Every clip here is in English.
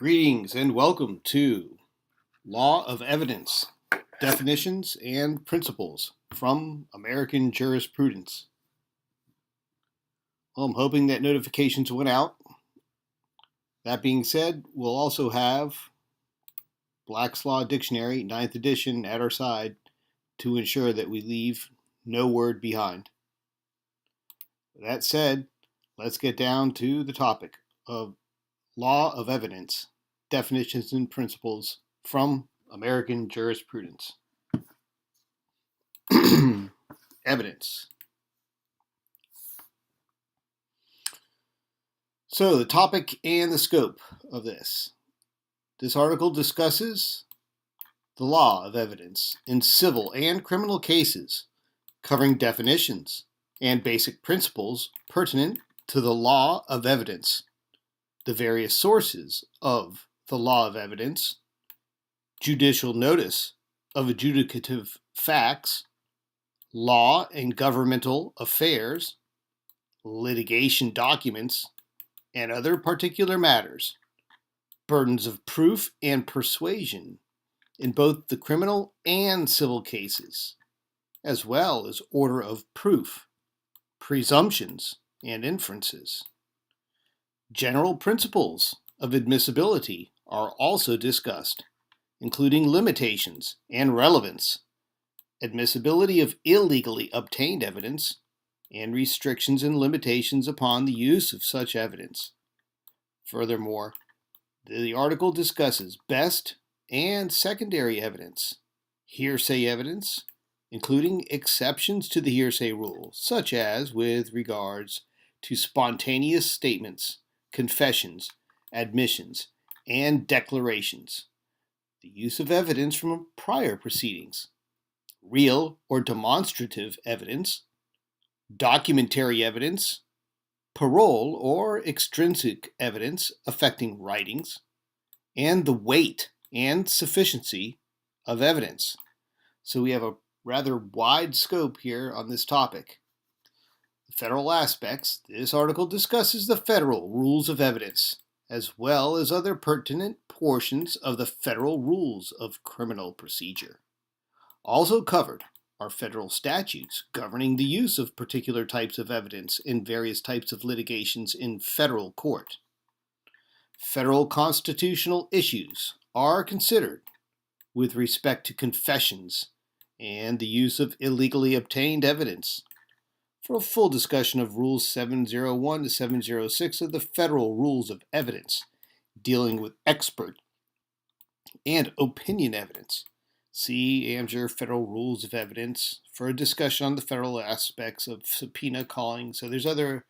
Greetings and welcome to Law of Evidence, Definitions and Principles from American Jurisprudence. Well, I'm hoping that notifications went out. That being said, we'll also have Black's Law Dictionary, 9th edition, at our side to ensure that we leave no word behind. That said, let's get down to the topic of Law of Evidence, Definitions and Principles from American Jurisprudence. Evidence. So, the topic and the scope of this. This article discusses the law of evidence in civil and criminal cases, covering definitions and basic principles pertinent to the law of evidence, the various sources of the law of evidence, judicial notice of adjudicative facts, law and governmental affairs, litigation documents, and other particular matters, burdens of proof and persuasion in both the criminal and civil cases, as well as order of proof, presumptions, and inferences. General principles of admissibility are also discussed, including limitations and relevance, admissibility of illegally obtained evidence, and restrictions and limitations upon the use of such evidence. Furthermore, the article discusses best and secondary evidence, hearsay evidence, including exceptions to the hearsay rule, such as with regards to spontaneous statements, confessions, admissions, and declarations, the use of evidence from prior proceedings, real or demonstrative evidence, documentary evidence, parole or extrinsic evidence affecting writings, and the weight and sufficiency of evidence. So we have a rather wide scope here on this topic. The federal aspects, this article discusses the federal rules of evidence, as well as other pertinent portions of the federal rules of criminal procedure. Also covered are federal statutes governing the use of particular types of evidence in various types of litigations in federal court. Federal constitutional issues are considered with respect to confessions and the use of illegally obtained evidence. For a full discussion of Rules 701 to 706 of the Federal Rules of Evidence, dealing with expert and opinion evidence, see AmJur Federal Rules of Evidence for a discussion on the federal aspects of subpoena calling. So there's other.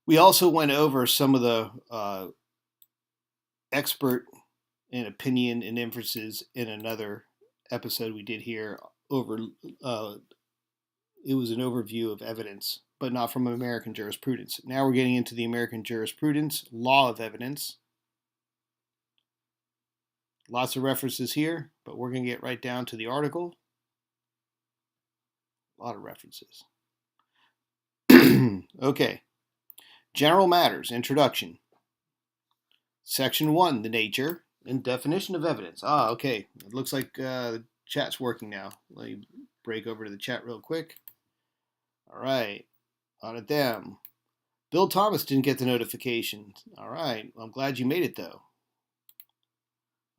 We also went over some of the expert and opinion and inferences in another episode we did here over. It was an overview of evidence, but not from American jurisprudence. Now we're getting into the American jurisprudence, law of evidence. Lots of references here, but we're going to get right down to the article. A lot of references. Okay. General matters, introduction. Section 1, the nature and definition of evidence. Okay. It looks like the chat's working now. Let me break over to the chat real quick. All right. On at them. Bill Thomas didn't get the notification. All right. Well, I'm glad you made it, though.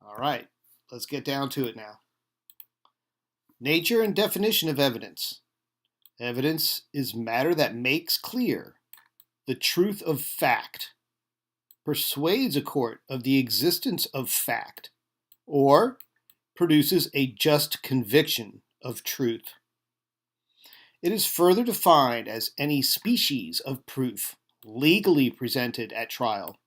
All right, let's get down to it now. Nature and definition of evidence. Evidence is matter that makes clear the truth of fact, persuades a court of the existence of fact, or produces a just conviction of truth. It is further defined as any species of proof legally presented at trial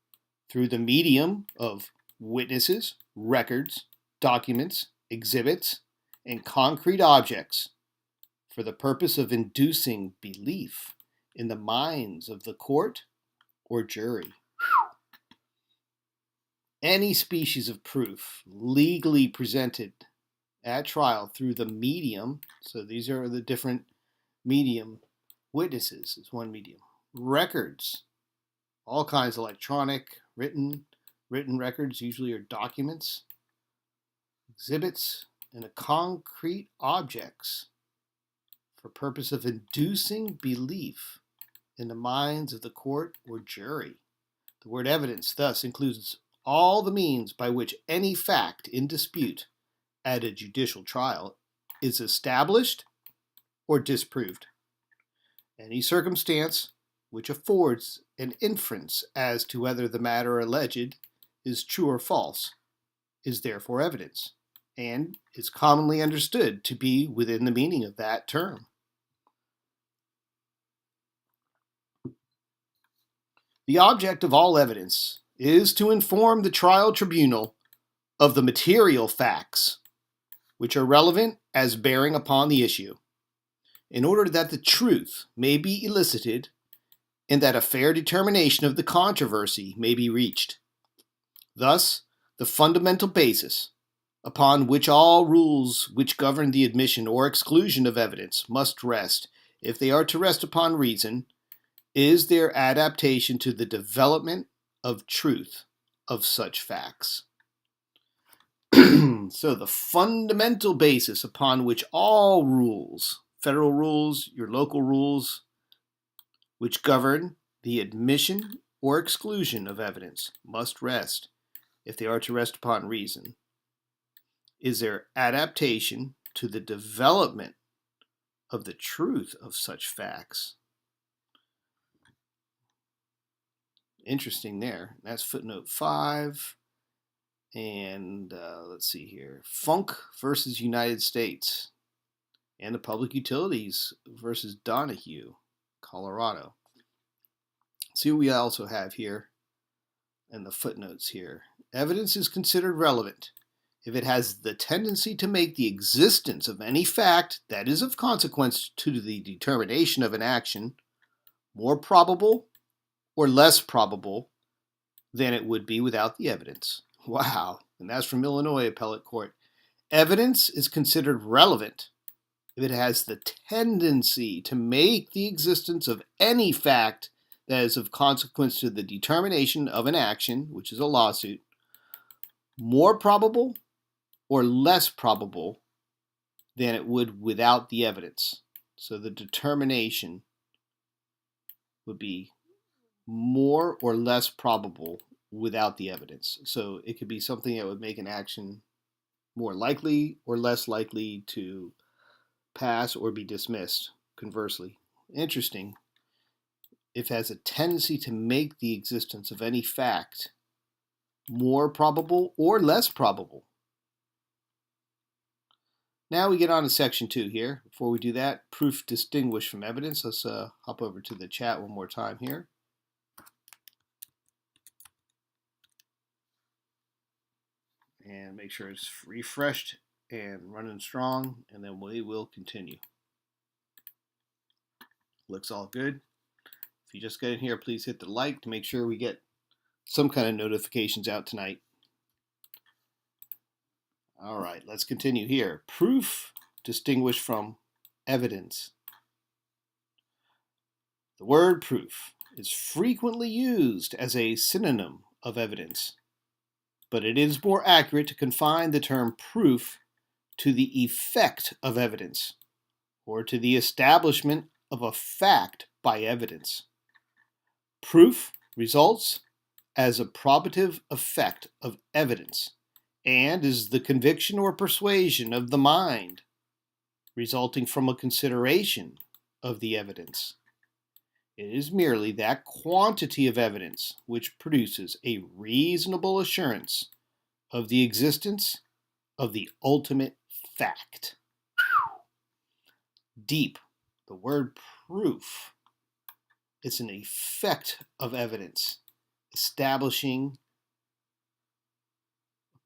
through the medium of witnesses, records, documents, exhibits, and concrete objects for the purpose of inducing belief in the minds of the court or jury. Any species of proof legally presented at trial through the medium, so these are the different medium, witnesses is one medium, records, all kinds of electronic, written, Written records usually are documents, exhibits, and concrete objects for purpose of inducing belief in the minds of the court or jury. The word evidence thus includes all the means by which any fact in dispute at a judicial trial is established or disproved. Any circumstance which affords an inference as to whether the matter alleged is true or false is therefore evidence, and is commonly understood to be within the meaning of that term. The object of all evidence is to inform the trial tribunal of the material facts which are relevant as bearing upon the issue, in order that the truth may be elicited and that a fair determination of the controversy may be reached. Thus, the fundamental basis upon which all rules which govern the admission or exclusion of evidence must rest, if they are to rest upon reason, is their adaptation to the development of truth of such facts. So the fundamental basis upon which all rules, federal rules, your local rules, which govern the admission or exclusion of evidence must rest, if they are to rest upon reason, is their adaptation to the development of the truth of such facts. Interesting there. That's footnote 5. And let's see here. Funk versus United States. And the Public Utilities versus Donahue, Colorado. See what we also have here in the footnotes here. Evidence is considered relevant if it has the tendency to make the existence of any fact that is of consequence to the determination of an action more probable or less probable than it would be without the evidence. Wow. And that's from Illinois Appellate Court. Evidence is considered relevant if it has the tendency to make the existence of any fact that is of consequence to the determination of an action, which is a lawsuit, more probable or less probable than it would without the evidence. So the determination would be more or less probable without the evidence. So it could be something that would make an action more likely or less likely to pass or be dismissed, conversely. Interesting. If it has a tendency to make the existence of any fact more probable or less probable. Now we get on to section 2 here. Before we do that, proof distinguished from evidence. Let's hop over to the chat one more time here. And make sure it's refreshed and running strong, and then we will continue. Looks all good. If you just get in here, please hit the like to make sure we get some kind of notifications out tonight. All right, let's continue here. Proof distinguished from evidence. The word proof is frequently used as a synonym of evidence, but it is more accurate to confine the term proof to the effect of evidence, or to the establishment of a fact by evidence. Proof results as a probative effect of evidence, and is the conviction or persuasion of the mind, resulting from a consideration of the evidence. It is merely that quantity of evidence which produces a reasonable assurance of the existence of the ultimate fact. Deep. The word proof. It's an effect of evidence, establishing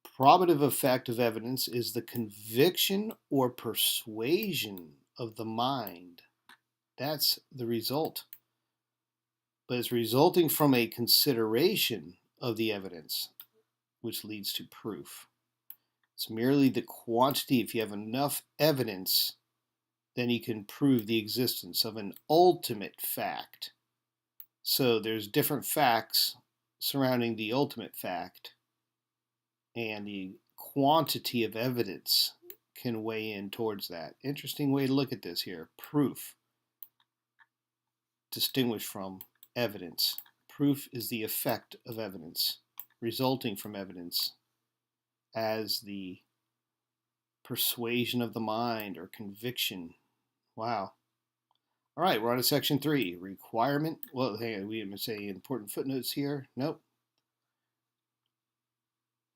a probative effect of evidence is the conviction or persuasion of the mind. That's the result. But it's resulting from a consideration of the evidence, which leads to proof. It's merely the quantity. If you have enough evidence, then you can prove the existence of an ultimate fact. So there's different facts surrounding the ultimate fact, and the quantity of evidence can weigh in towards that. Interesting way to look at this here. Proof distinguished from evidence. Proof is the effect of evidence, resulting from evidence as the persuasion of the mind or conviction. Wow. All right, we're on to section 3. Requirement. Well, hang on, we didn't say important footnotes here. Nope.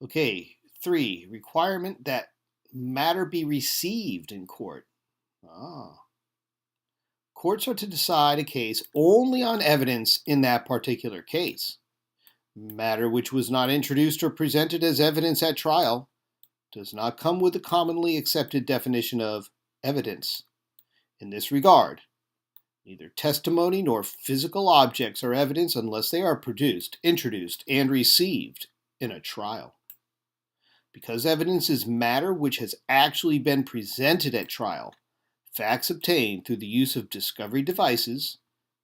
Okay, 3. Requirement that matter be received in court. Courts are to decide a case only on evidence in that particular case. Matter which was not introduced or presented as evidence at trial does not come with the commonly accepted definition of evidence. In this regard, neither testimony nor physical objects are evidence unless they are produced, introduced, and received in a trial. Because evidence is matter which has actually been presented at trial, facts obtained through the use of discovery devices,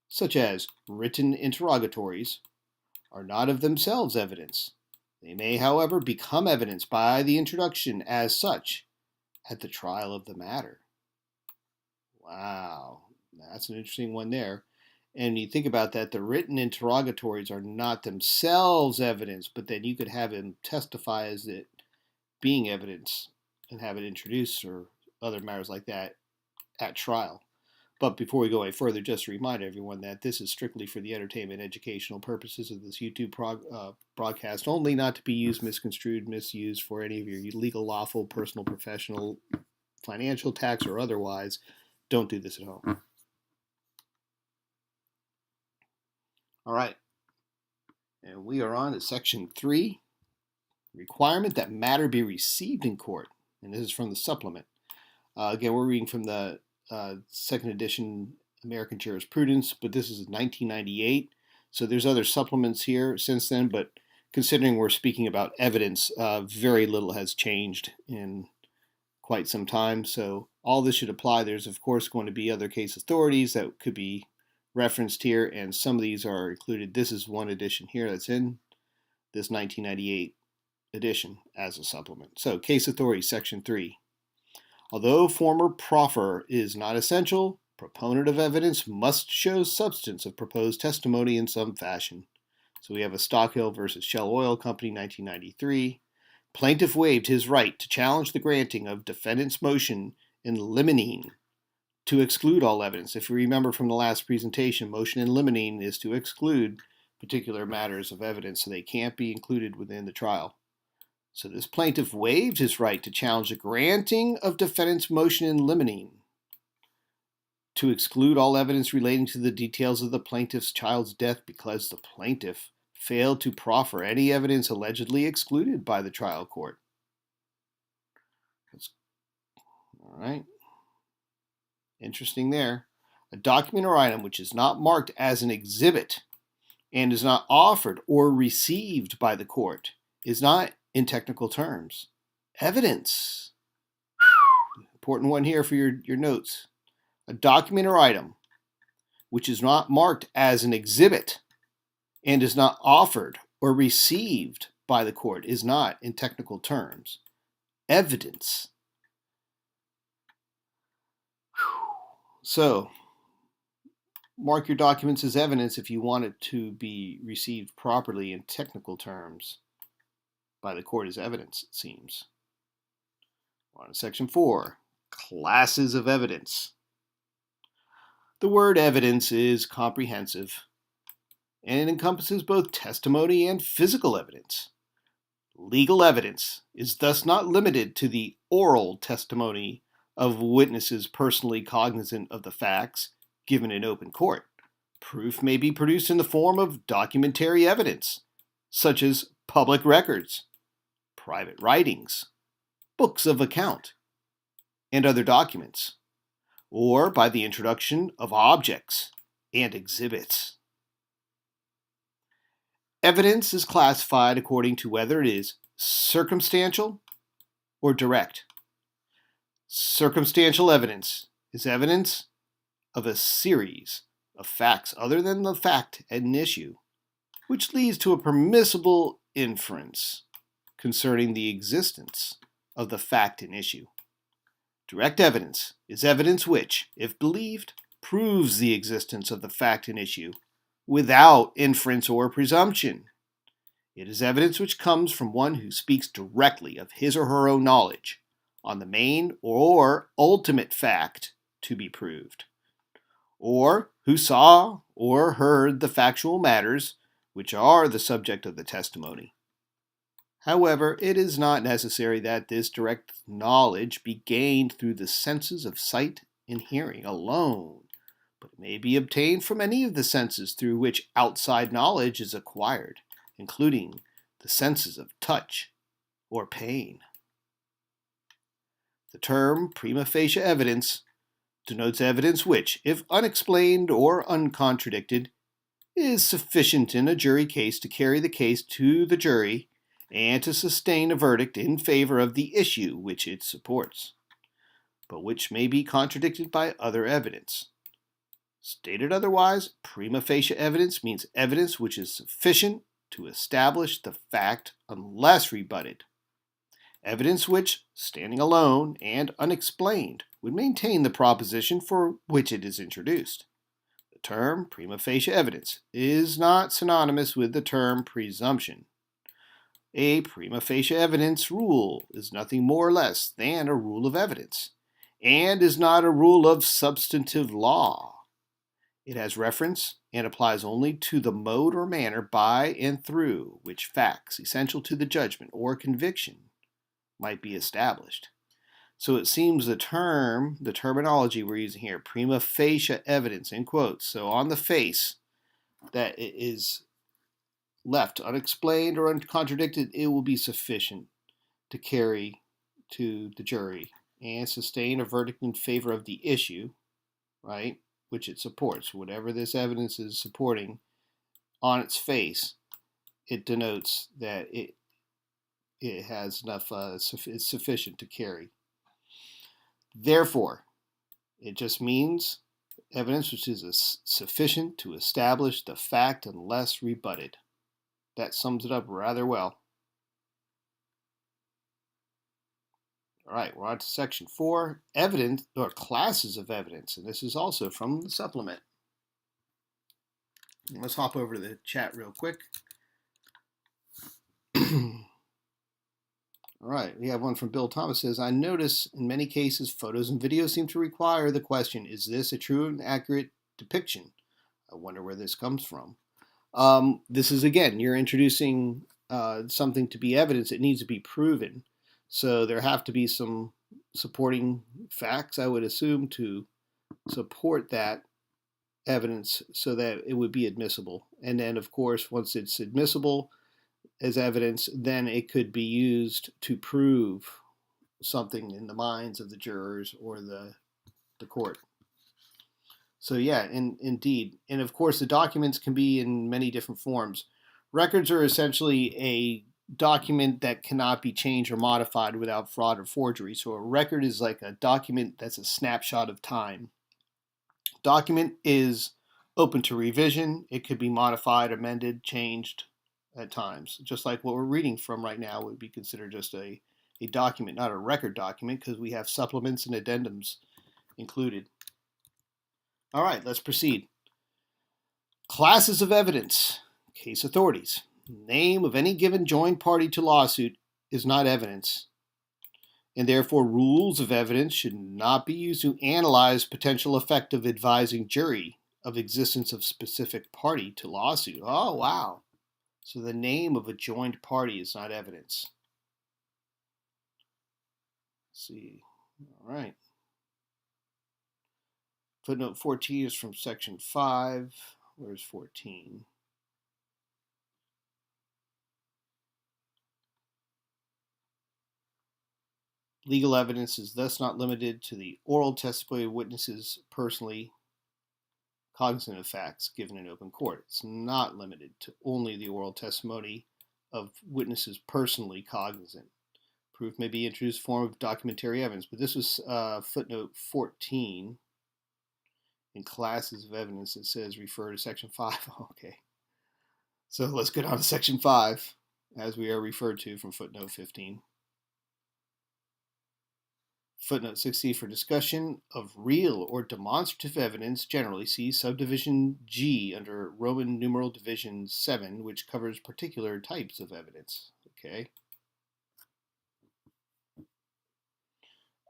such as written interrogatories, are not of themselves evidence. They may, however, become evidence by the introduction as such at the trial of the matter. Wow, that's an interesting one there. And you think about that, the written interrogatories are not themselves evidence, but then you could have him testify as it being evidence and have it introduced or other matters like that at trial. But before we go any further, just to remind everyone that this is strictly for the entertainment, educational purposes of this YouTube broadcast only, not to be used, misconstrued, misused for any of your legal, lawful, personal, professional, financial, tax, or otherwise. Don't do this at home. All right. And we are on to section 3, requirement that matter be received in court. And this is from the supplement. Again, we're reading from the second edition American Jurisprudence, but this is 1998. So there's other supplements here since then, but considering we're speaking about evidence, very little has changed in quite some time. So all this should apply. There's, of course, going to be other case authorities that could be referenced here, and some of these are included. This is one edition here that's in this 1998 edition as a supplement. So case authority, section 3. Although former proffer is not essential, proponent of evidence must show substance of proposed testimony in some fashion. So we have a Stockhill versus Shell Oil Company, 1993. Plaintiff waived his right to challenge the granting of defendant's motion in limine to exclude all evidence. If you remember from the last presentation, motion in limine is to exclude particular matters of evidence, so they can't be included within the trial. So this plaintiff waived his right to challenge the granting of defendant's motion in limine to exclude all evidence relating to the details of the plaintiff's child's death because the plaintiff failed to proffer any evidence allegedly excluded by the trial court. All right. Interesting there. A document or item which is not marked as an exhibit and is not offered or received by the court is not, in technical terms, evidence. Important one here for your notes. A document or item which is not marked as an exhibit and is not offered or received by the court is not, in technical terms, evidence. So, mark your documents as evidence if you want it to be received properly in technical terms by the court as evidence, it seems. On to section 4, classes of evidence. The word evidence is comprehensive, and it encompasses both testimony and physical evidence. Legal evidence is thus not limited to the oral testimony of witnesses personally cognizant of the facts given in open court. Proof may be produced in the form of documentary evidence, such as public records, private writings, books of account, and other documents, or by the introduction of objects and exhibits. Evidence is classified according to whether it is circumstantial or direct. Circumstantial evidence is evidence of a series of facts other than the fact at an issue, which leads to a permissible inference. concerning the existence of the fact in issue. Direct evidence is evidence which, if believed, proves the existence of the fact in issue without inference or presumption. It is evidence which comes from one who speaks directly of his or her own knowledge on the main or ultimate fact to be proved, or who saw or heard the factual matters which are the subject of the testimony. However, it is not necessary that this direct knowledge be gained through the senses of sight and hearing alone, but it may be obtained from any of the senses through which outside knowledge is acquired, including the senses of touch or pain. The term prima facie evidence denotes evidence which, if unexplained or uncontradicted, is sufficient in a jury case to carry the case to the jury and to sustain a verdict in favor of the issue which it supports, but which may be contradicted by other evidence. Stated otherwise, prima facie evidence means evidence which is sufficient to establish the fact unless rebutted. Evidence which, standing alone and unexplained, would maintain the proposition for which it is introduced. The term prima facie evidence is not synonymous with the term presumption. A prima facie evidence rule is nothing more or less than a rule of evidence, and is not a rule of substantive law. It has reference and applies only to the mode or manner by and through which facts essential to the judgment or conviction might be established. So it seems the terminology we're using here, prima facie evidence, in quotes, so on the face, that it is left unexplained or uncontradicted, it will be sufficient to carry to the jury and sustain a verdict in favor of the issue, right, which it supports. Whatever this evidence is supporting on its face, it denotes that it has enough, it's sufficient to carry. Therefore, it just means evidence which is sufficient to establish the fact unless rebutted. That sums it up rather well. All right, we're on to section 4, evidence or classes of evidence, and this is also from the supplement. Let's hop over to the chat real quick. All right, we have one from Bill Thomas. Says, I notice in many cases photos and videos seem to require the question, is this a true and accurate depiction? I wonder where this comes from. This is, again, you're introducing something to be evidence. It needs to be proven. So there have to be some supporting facts, I would assume, to support that evidence so that it would be admissible. And then, of course, once it's admissible as evidence, then it could be used to prove something in the minds of the jurors or the court. So yeah, indeed. And of course, the documents can be in many different forms. Records are essentially a document that cannot be changed or modified without fraud or forgery. So a record is like a document that's a snapshot of time. Document is open to revision. It could be modified, amended, changed at times. Just like what we're reading from right now would be considered just a document, not a record document, because we have supplements and addendums included. All right, let's proceed. Classes of evidence. Case authorities. Name of any given joined party to lawsuit is not evidence, and therefore rules of evidence should not be used to analyze potential effect of advising jury of existence of specific party to lawsuit. Oh, wow. So the name of a joined party is not evidence. Let's see. All right. Footnote 14 is from section 5. Where's 14? Legal evidence is thus not limited to the oral testimony of witnesses personally cognizant of facts given in open court. It's not limited to only the oral testimony of witnesses personally cognizant. Proof may be introduced in form of documentary evidence, but this was footnote 14 in classes of evidence. It says refer to section 5. Okay. So let's go down to section 5. as we are referred to from footnote 15. Footnote 60, for discussion of real or demonstrative evidence, generally see subdivision G under Roman numeral division 7, which covers particular types of evidence. Okay.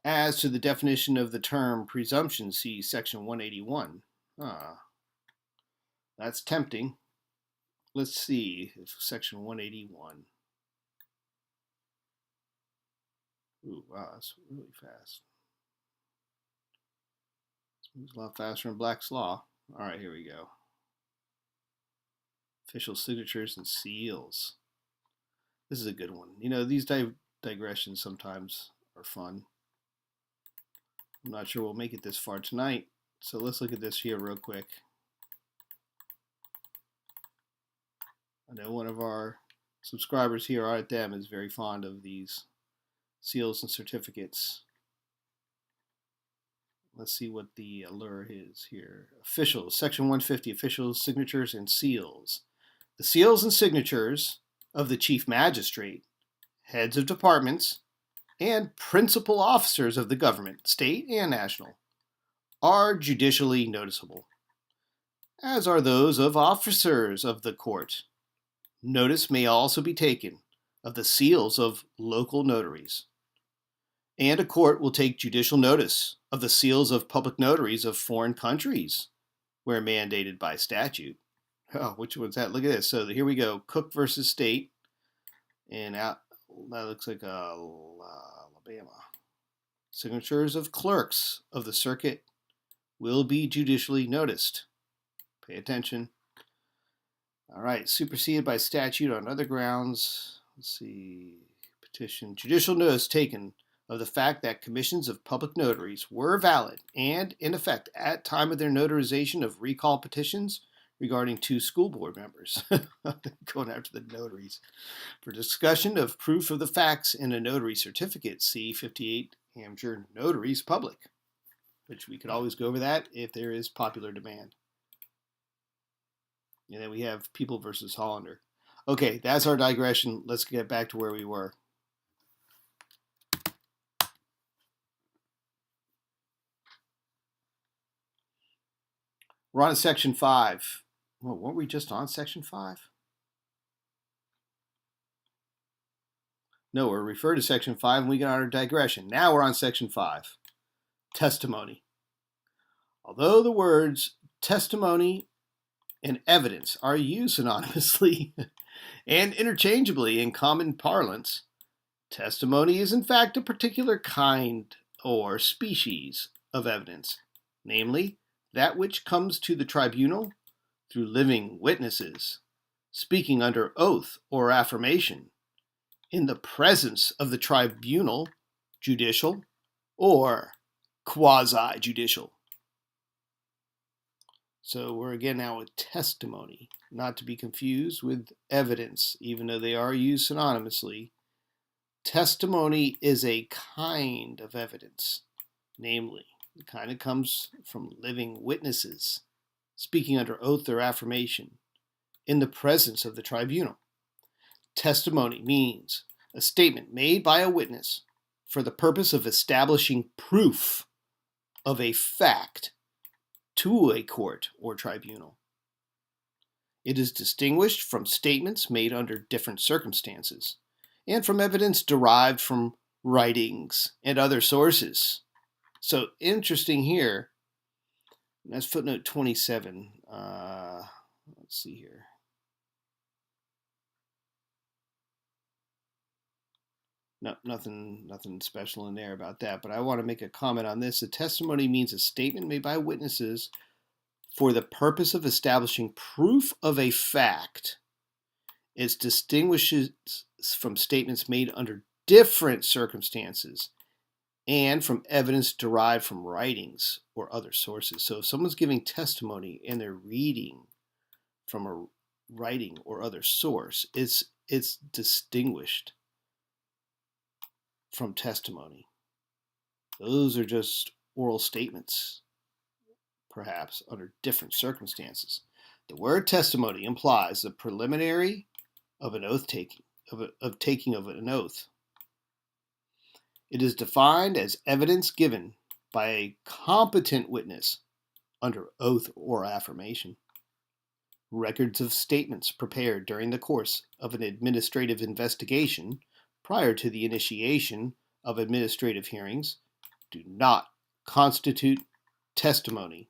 As to the definition of the term presumption, see section 181. That's tempting. Let's see if section 181. Ooh, wow, that's really fast. It moves a lot faster in Black's Law. All right, here we go. Official signatures and seals. This is a good one. You know, these digressions sometimes are fun. I'm not sure we'll make it this far tonight, so let's look at this here real quick. I know one of our subscribers here, Art Them, is very fond of these seals and certificates. Let's see what the allure is here. Officials, section 150, officials, signatures, and seals. The seals and signatures of the chief magistrate, heads of departments, and principal officers of the government, state and national, are judicially noticeable, as are those of officers of the court. Notice may also be taken of the seals of local notaries, and a court will take judicial notice of the seals of public notaries of foreign countries where mandated by statute. Oh, which one's that? Look at this. So here we go. Cook versus State. And that looks like Alabama. Signatures of clerks of the circuit will be judicially noticed. Pay attention. All right. Superseded by statute on other grounds. Let's see. Petition. Judicial notice taken of the fact that commissions of public notaries were valid and in effect at time of their notarization of recall petitions regarding 2 school board members. Going after the notaries. For discussion of proof of the facts in a notary certificate, see 58 AmJur Notaries Public, which we could always go over that if there is popular demand. And then we have People versus Hollander. Okay, that's our digression. Let's get back to where we were. We're on section 5. Well, weren't we just on section 5? No, we're referred to section 5 and we got our digression. Now we're on section 5. Testimony. Although the words testimony and evidence are used synonymously and interchangeably in common parlance, testimony is in fact a particular kind or species of evidence, namely that which comes to the tribunal through living witnesses, speaking under oath or affirmation, in the presence of the tribunal, judicial or quasi-judicial. So we're again now with testimony, not to be confused with evidence, even though they are used synonymously. Testimony is a kind of evidence, namely, it kind of comes from living witnesses, speaking under oath or affirmation, in the presence of the tribunal. Testimony means a statement made by a witness for the purpose of establishing proof of a fact to a court or tribunal. It is distinguished from statements made under different circumstances and from evidence derived from writings and other sources. So interesting here, that's footnote 27. Let's see here. No, nothing special in there about that, but I want to make a comment on this. A testimony means a statement made by witnesses for the purpose of establishing proof of a fact. It distinguishes from statements made under different circumstances and from evidence derived from writings or other sources. So if someone's giving testimony and they're reading from a writing or other source, it's distinguished from testimony. Those are just oral statements, perhaps under different circumstances. The word testimony implies the preliminary of an oath taking, of taking of an oath. It is defined as evidence given by a competent witness under oath or affirmation. Records of statements prepared during the course of an administrative investigation prior to the initiation of administrative hearings do not constitute testimony.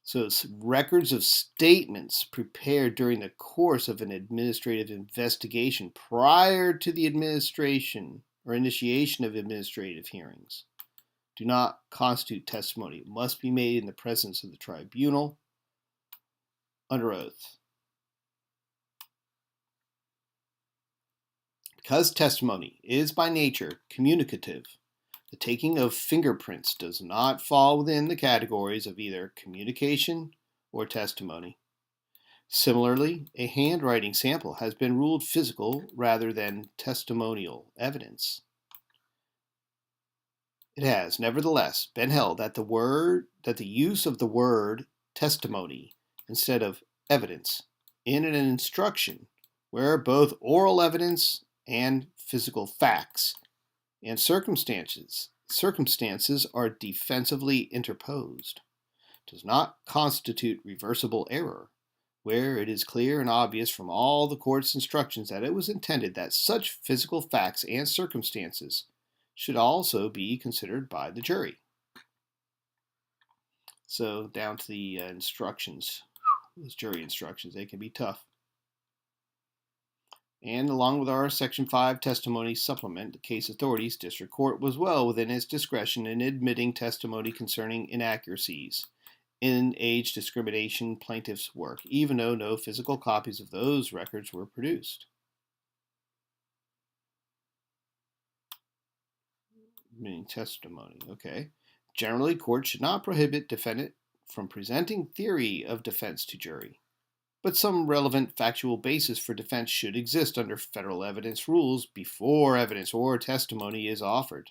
So it's records of statements prepared during the course of an administrative investigation prior to the administration or initiation of administrative hearings do not constitute testimony. It must be made in the presence of the tribunal under oath. Because testimony is by nature communicative, the taking of fingerprints does not fall within the categories of either communication or testimony. Similarly, a handwriting sample has been ruled physical rather than testimonial evidence. It has, nevertheless, been held that the use of the word testimony instead of evidence in an instruction where both oral evidence and physical facts and circumstances are defensively interposed does not constitute reversible error, where it is clear and obvious from all the court's instructions that it was intended that such physical facts and circumstances should also be considered by the jury. So down to the instructions, those jury instructions, they can be tough. And along with our Section 5 testimony supplement, the case authorities district court was well within its discretion in admitting testimony concerning inaccuracies in age discrimination plaintiff's work, even though no physical copies of those records were produced. Meaning testimony, okay. Generally, court should not prohibit defendant from presenting theory of defense to jury, but some relevant factual basis for defense should exist under federal evidence rules before evidence or testimony is offered.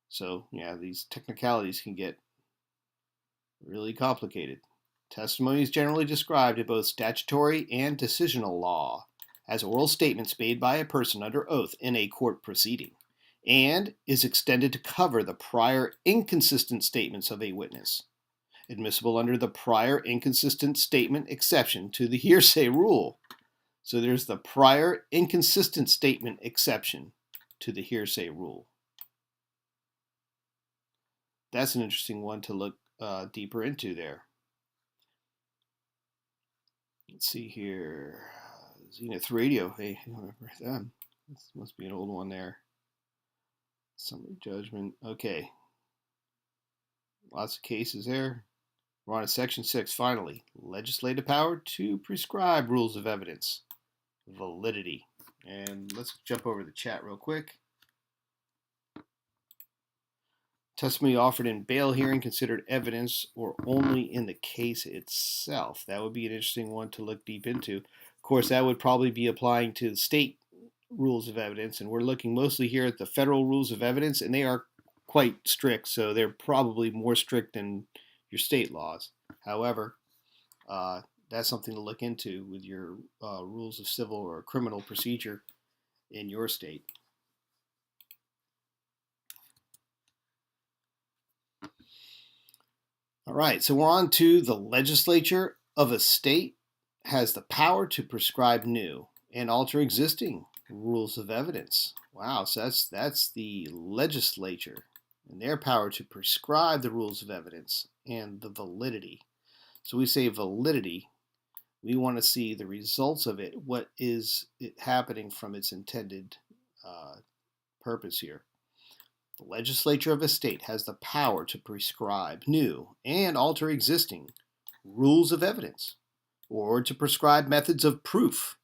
So, yeah, these technicalities can get really complicated. Testimony is generally described in both statutory and decisional law as oral statements made by a person under oath in a court proceeding, and is extended to cover the prior inconsistent statements of a witness, admissible under the prior inconsistent statement exception to the hearsay rule. So there's the prior inconsistent statement exception to the hearsay rule. That's an interesting one to look deeper into there. Let's see here. Zenith Radio. Hey, I remember them. This must be an old one there. Summary judgment. Okay. Lots of cases there. We're on to Section 6, finally. Legislative power to prescribe rules of evidence. Validity. And let's jump over the chat real quick. Testimony offered in bail hearing considered evidence or only in the case itself. That would be an interesting one to look deep into. Of course, that would probably be applying to the state rules of evidence, and we're looking mostly here at the federal rules of evidence, and they are quite strict, so they're probably more strict than your state laws. However, that's something to look into with your rules of civil or criminal procedure in your state. All right, so we're on to the legislature of a state has the power to prescribe new and alter existing rules of evidence. Wow, so that's the legislature and their power to prescribe the rules of evidence and the validity. So we say validity, we want to see the results of it, what is it happening from its intended purpose here. The legislature of a state has the power to prescribe new and alter existing rules of evidence, or to prescribe methods of proof,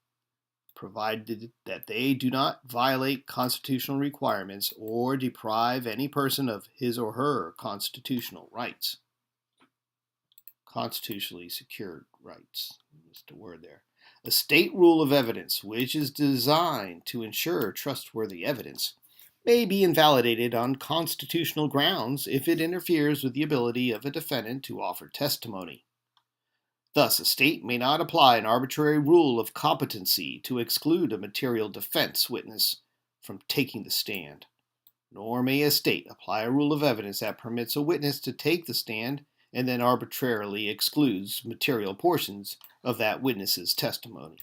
provided that they do not violate constitutional requirements or deprive any person of his or her constitutional rights. Constitutionally secured rights, just a word there. A state rule of evidence, which is designed to ensure trustworthy evidence, may be invalidated on constitutional grounds if it interferes with the ability of a defendant to offer testimony. Thus, a state may not apply an arbitrary rule of competency to exclude a material defense witness from taking the stand, nor may a state apply a rule of evidence that permits a witness to take the stand and then arbitrarily excludes material portions of that witness's testimony.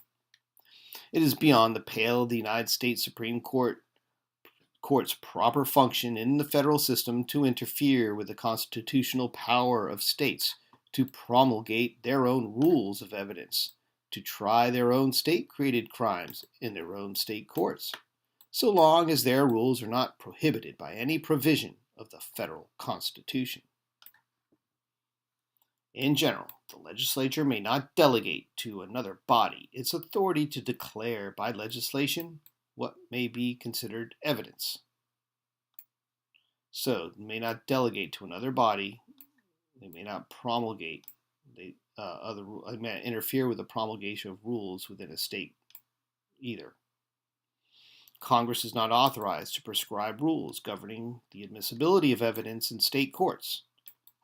It is beyond the pale of the United States Supreme Court's proper function in the federal system to interfere with the constitutional power of states to promulgate their own rules of evidence, to try their own state-created crimes in their own state courts, so long as their rules are not prohibited by any provision of the federal Constitution. In general, the legislature may not delegate to another body its authority to declare by legislation what may be considered evidence. So, they may not delegate to another body. They may not promulgate may interfere with the promulgation of rules within a state either. Congress is not authorized to prescribe rules governing the admissibility of evidence in state courts.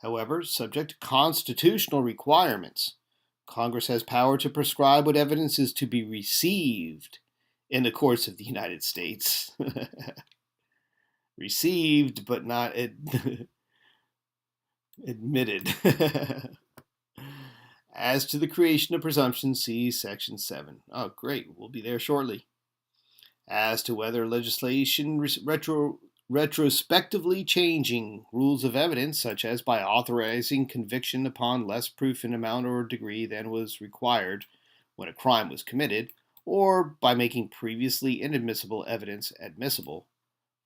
However, subject to constitutional requirements, Congress has power to prescribe what evidence is to be received in the courts of the United States. Received, but not admitted. As to the creation of presumptions, see Section 7. Oh, great. We'll be there shortly. As to whether legislation retrospectively changing rules of evidence, such as by authorizing conviction upon less proof in amount or degree than was required when a crime was committed, or by making previously inadmissible evidence admissible,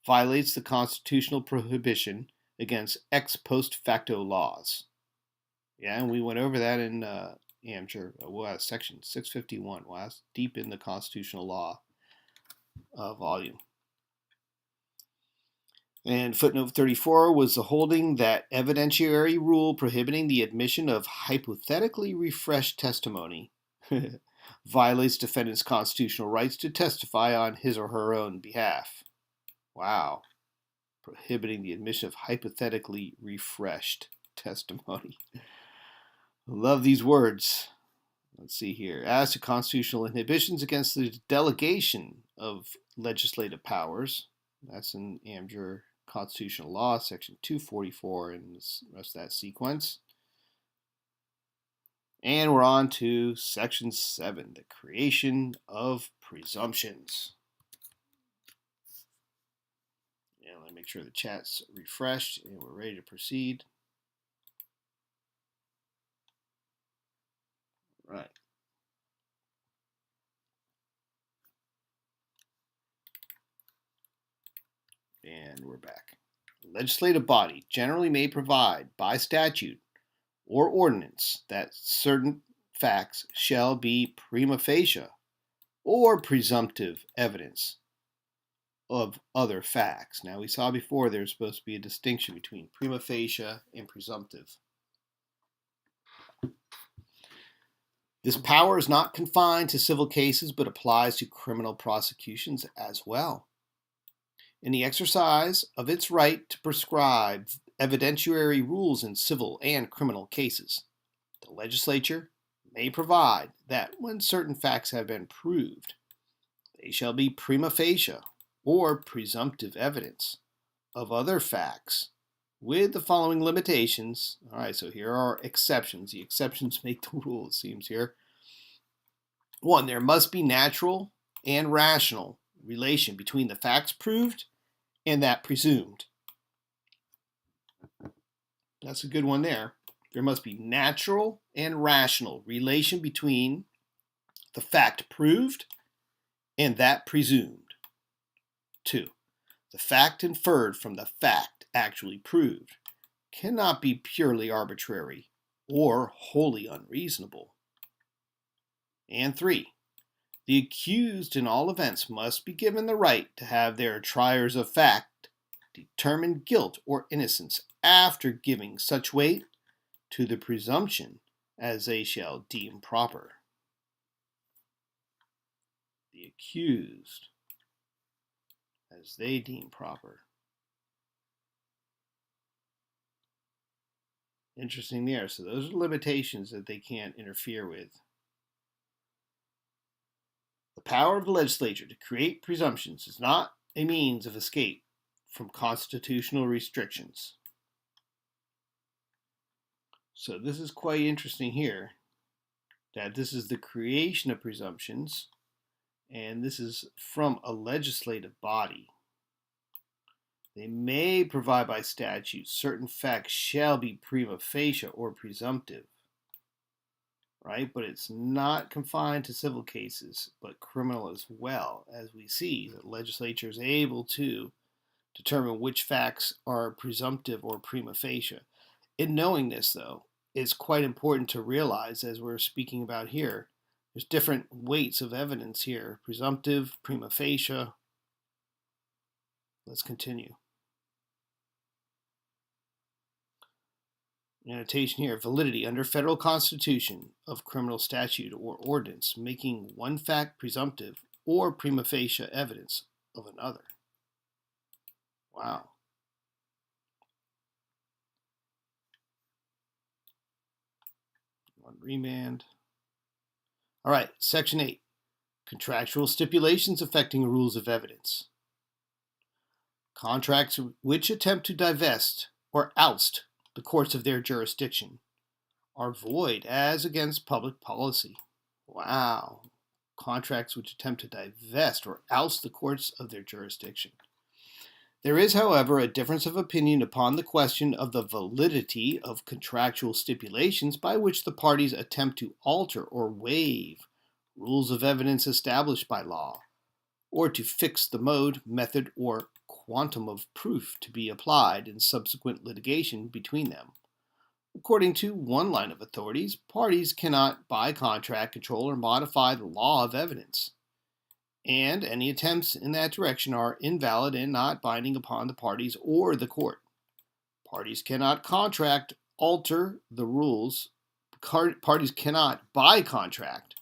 violates the constitutional prohibition against ex post facto laws. Yeah, and we went over that in AmJur, section 651. Wow, that's deep in the constitutional law volume. And footnote 34 was the holding that evidentiary rule prohibiting the admission of hypothetically refreshed testimony violates defendant's constitutional rights to testify on his or her own behalf. Wow. Prohibiting the admission of hypothetically refreshed testimony. I love these words. Let's see here. As to constitutional inhibitions against the delegation of legislative powers, that's in AmJur Constitutional Law, Section 244, and the rest of that sequence. And we're on to Section 7, the creation of presumptions. Yeah, let me make sure the chat's refreshed and we're ready to proceed. Right. And we're back. The legislative body generally may provide by statute or ordinance that certain facts shall be prima facie or presumptive evidence of other facts. Now, we saw before there's supposed to be a distinction between prima facie and presumptive. This power is not confined to civil cases but applies to criminal prosecutions as well. In the exercise of its right to prescribe evidentiary rules in civil and criminal cases, the legislature may provide that when certain facts have been proved, they shall be prima facie or presumptive evidence of other facts with the following limitations. All right, so here are exceptions. The exceptions make the rule, it seems here. 1, there must be natural and rational relation between the facts proved and that presumed. That's a good one there. There must be natural and rational relation between the fact proved and that presumed. 2, the fact inferred from the fact actually proved cannot be purely arbitrary or wholly unreasonable. And 3, the accused in all events must be given the right to have their triers of fact determine guilt or innocence after giving such weight to the presumption as they shall deem proper. The accused as they deem proper. Interesting there. So those are limitations that they can't interfere with. The power of the legislature to create presumptions is not a means of escape from constitutional restrictions. So this is quite interesting here, that this is the creation of presumptions, and this is from a legislative body. They may provide by statute certain facts shall be prima facie or presumptive, right? But it's not confined to civil cases, but criminal as well, as we see the legislature is able to determine which facts are presumptive or prima facie. In knowing this, though, it's quite important to realize, as we're speaking about here, there's different weights of evidence here: presumptive, prima facie. Let's continue. Annotation here: validity under federal constitution of criminal statute or ordinance, making one fact presumptive or prima facie evidence of another. Wow. On remand. All right, Section 8. Contractual stipulations affecting rules of evidence. Contracts which attempt to divest or oust the courts of their jurisdiction are void as against public policy. Wow. Contracts which attempt to divest or oust the courts of their jurisdiction. There is, however, a difference of opinion upon the question of the validity of contractual stipulations by which the parties attempt to alter or waive rules of evidence established by law, or to fix the mode, method, or quantum of proof to be applied in subsequent litigation between them. According to one line of authorities, parties cannot, by contract, control or modify the law of evidence, and any attempts in that direction are invalid and not binding upon the parties or the court. Parties cannot contract, alter the rules. Parties cannot, by contract,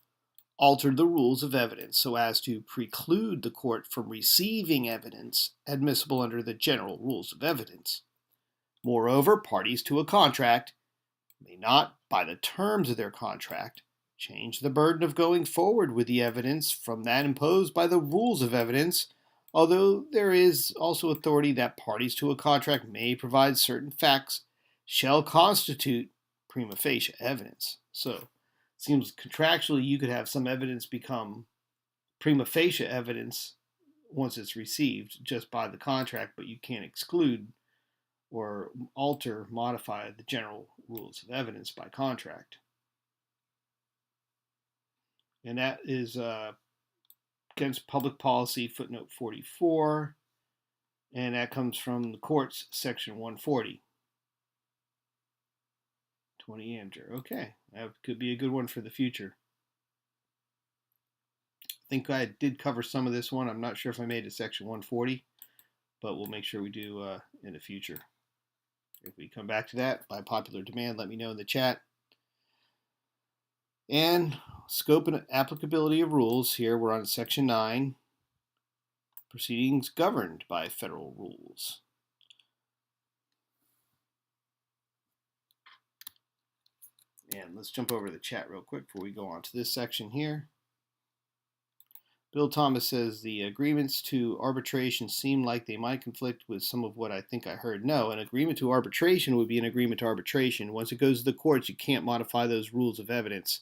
alter the rules of evidence so as to preclude the court from receiving evidence admissible under the general rules of evidence. Moreover, parties to a contract may not, by the terms of their contract, change the burden of going forward with the evidence from that imposed by the rules of evidence, although there is also authority that parties to a contract may provide certain facts shall constitute prima facie evidence. So it seems contractually you could have some evidence become prima facie evidence once it's received just by the contract, but you can't exclude or alter, modify the general rules of evidence by contract. And that is against public policy, footnote 44. And that comes from the courts, section 140. 20 AmJur. Okay, that could be a good one for the future. I think I did cover some of this one. I'm not sure if I made it section 140, but we'll make sure we do in the future. If we come back to that by popular demand, let me know in the chat. And scope and applicability of rules. Here we're on section 9. Proceedings governed by federal rules. And let's jump over to the chat real quick before we go on to this section here. Bill Thomas says the agreements to arbitration seem like they might conflict with some of what I think I heard. No, an agreement to arbitration would be an agreement to arbitration. Once it goes to the courts, you can't modify those rules of evidence.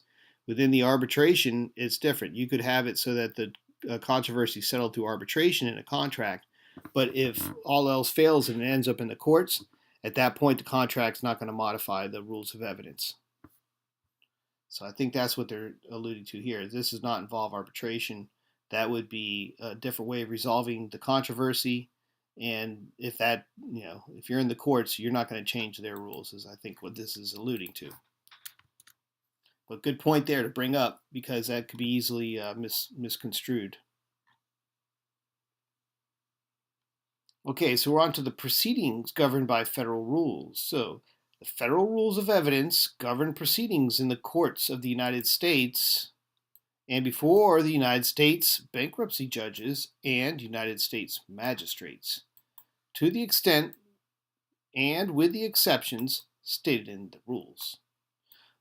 Within the arbitration, it's different. You could have it so that the controversy is settled through arbitration in a contract. But if all else fails and it ends up in the courts, at that point the contract's not going to modify the rules of evidence. So I think that's what they're alluding to here. This does not involve arbitration. That would be a different way of resolving the controversy. And if that, if you're in the courts, you're not going to change their rules, is I think what this is alluding to. But good point there to bring up, because that could be easily misconstrued. Okay, so we're on to the proceedings governed by federal rules. So the federal rules of evidence govern proceedings in the courts of the United States and before the United States bankruptcy judges and United States magistrates. To the extent and with the exceptions stated in the rules.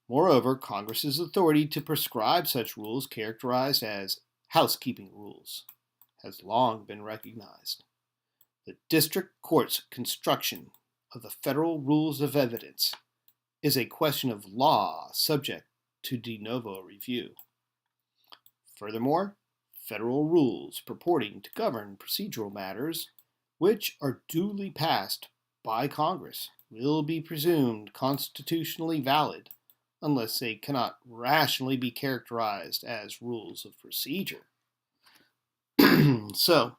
Moreover, Congress's authority to prescribe such rules, characterized as housekeeping rules, has long been recognized. The district court's construction of the federal rules of evidence is a question of law subject to de novo review. Furthermore, federal rules purporting to govern procedural matters which are duly passed by Congress will be presumed constitutionally valid unless they cannot rationally be characterized as rules of procedure. So,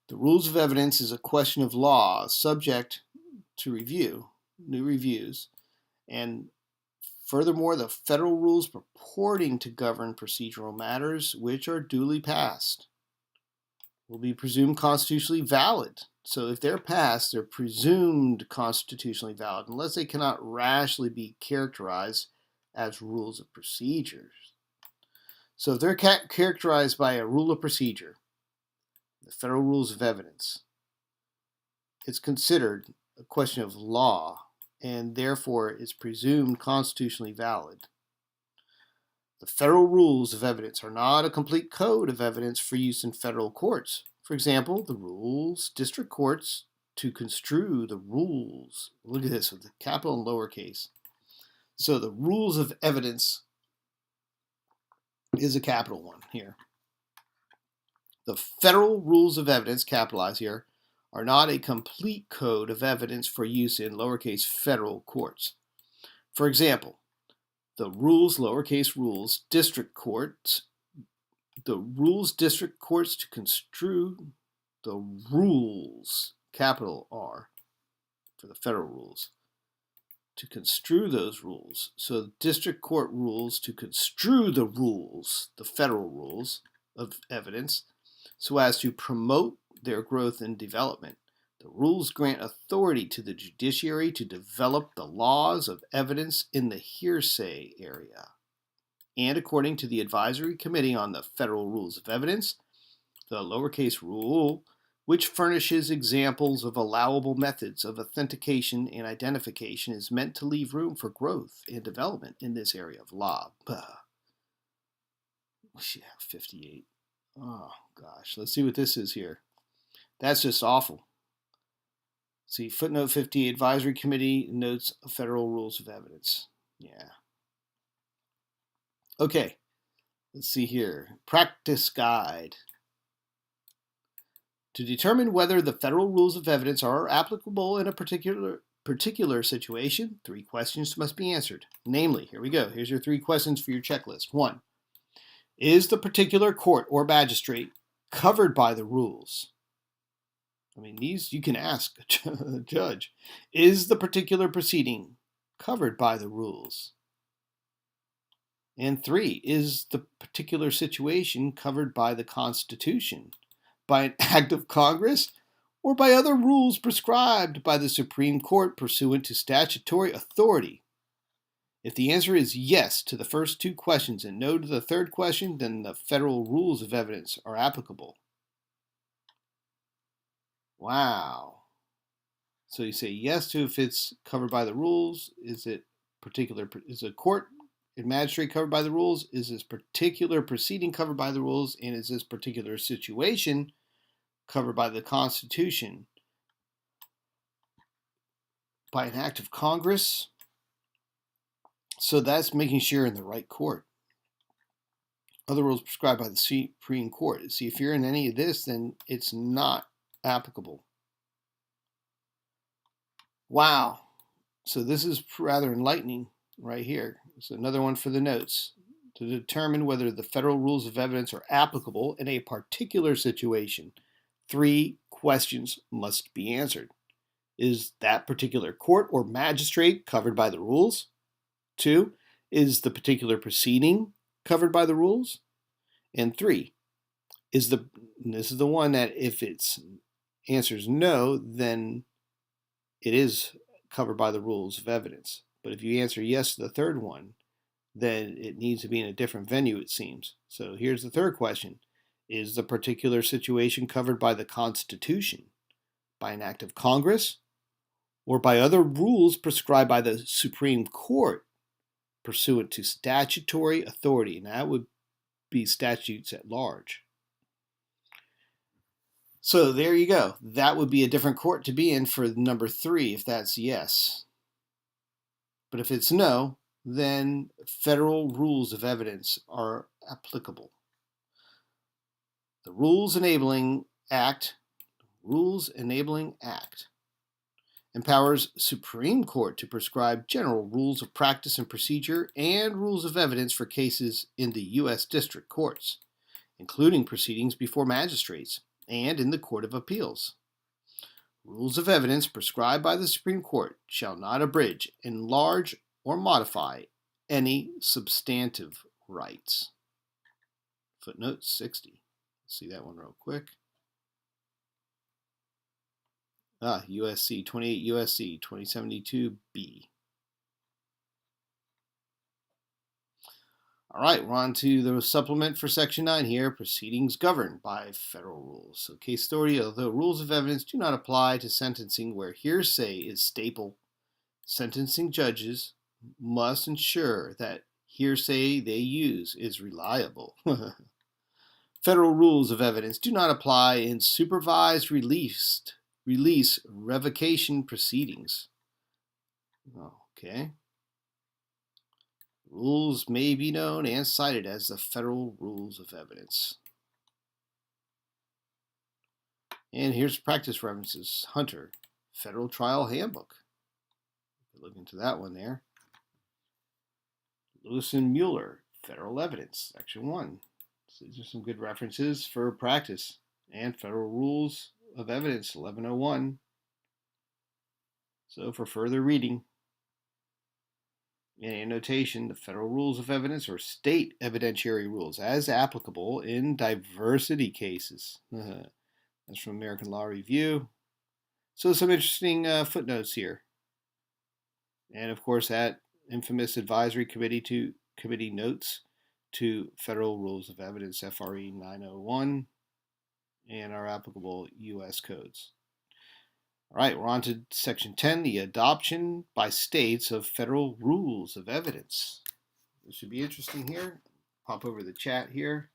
the rules of evidence is a question of law subject to review, new reviews, and furthermore, the federal rules purporting to govern procedural matters which are duly passed will be presumed constitutionally valid. So if they're passed, they're presumed constitutionally valid unless they cannot rationally be characterized as rules of procedures. So if they're characterized by a rule of procedure, the federal rules of evidence, it's considered a question of law and therefore is presumed constitutionally valid. The federal rules of evidence are not a complete code of evidence for use in federal courts. For example, the rules district courts to construe the rules. Look at this with the capital and lowercase. So the rules of evidence is a capital one here. The federal rules of evidence, capitalized here, are not a complete code of evidence for use in lowercase federal courts. For example, the rules, lowercase rules, district courts, the rules district courts to construe the rules, capital R, for the federal rules, to construe those rules. So the district court rules to construe the rules, the federal rules of evidence, so as to promote their growth and development. The rules grant authority to the judiciary to develop the laws of evidence in the hearsay area. And according to the Advisory Committee on the Federal Rules of Evidence, the lowercase rule, which furnishes examples of allowable methods of authentication and identification, is meant to leave room for growth and development in this area of law. Yeah, 58. Oh, gosh. Let's see what this is here. That's just awful. See, footnote 50, Advisory Committee notes Federal Rules of Evidence. Yeah. Okay. Let's see here. Practice guide. To determine whether the federal rules of evidence are applicable in a particular situation, 3 questions must be answered. Namely, here we go. Here's your 3 questions for your checklist. 1. Is the particular court or magistrate covered by the rules? I mean, these you can ask a judge. Is the particular proceeding covered by the rules? And 3, is the particular situation covered by the Constitution, by an act of Congress, or by other rules prescribed by the Supreme Court pursuant to statutory authority? If the answer is yes to the first 2 questions and no to the third question, then the federal rules of evidence are applicable. Wow. So you say yes to if it's covered by the rules. Is a court and magistrate covered by the rules? Is this particular proceeding covered by the rules? And is this particular situation covered by the Constitution? By an act of Congress? So that's making sure you're in the right court. Other rules prescribed by the Supreme Court. See, if you're in any of this, then it's not applicable. Wow. So this is rather enlightening right here. So another one for the notes. To determine whether the federal rules of evidence are applicable in a particular situation, 3 questions must be answered. Is that particular court or magistrate covered by the rules? 2, is the particular proceeding covered by the rules? And 3, this is the one that if its answer is no, then it is covered by the rules of evidence. But if you answer yes to the third one, then it needs to be in a different venue, it seems. So here's the third question. Is the particular situation covered by the Constitution, by an act of Congress, or by other rules prescribed by the Supreme Court pursuant to statutory authority, and that would be statutes at large. So there you go. That would be a different court to be in for number 3 if that's yes. But if it's no, then federal rules of evidence are applicable. The Rules Enabling Act empowers Supreme Court to prescribe general rules of practice and procedure and rules of evidence for cases in the U.S. District Courts, including proceedings before magistrates and in the Court of Appeals. Rules of evidence prescribed by the Supreme Court shall not abridge, enlarge, or modify any substantive rights. Footnote 60. See that one real quick. USC 28 USC 2072B. All right, we're on to the supplement for Section 9 here, proceedings governed by federal rules. So case authority, although rules of evidence do not apply to sentencing where hearsay is staple, sentencing judges must ensure that hearsay they use is reliable. Federal rules of evidence do not apply in supervised release revocation proceedings. Okay. Rules may be known and cited as the federal rules of evidence. And here's practice references. Hunter, Federal Trial Handbook. Look into that one there. Lewis and Mueller, Federal Evidence, Section 1. So these are some good references for practice. And Federal Rules of Evidence, 1101. So for further reading and annotation, the Federal Rules of Evidence or state evidentiary rules as applicable in diversity cases. That's from American Law Review. So some interesting footnotes here. And of course that infamous advisory committee notes to Federal Rules of Evidence, FRE 901, and our applicable U.S. codes. All right, we're on to Section 10, the adoption by states of federal rules of evidence. This should be interesting here. Pop over the chat here.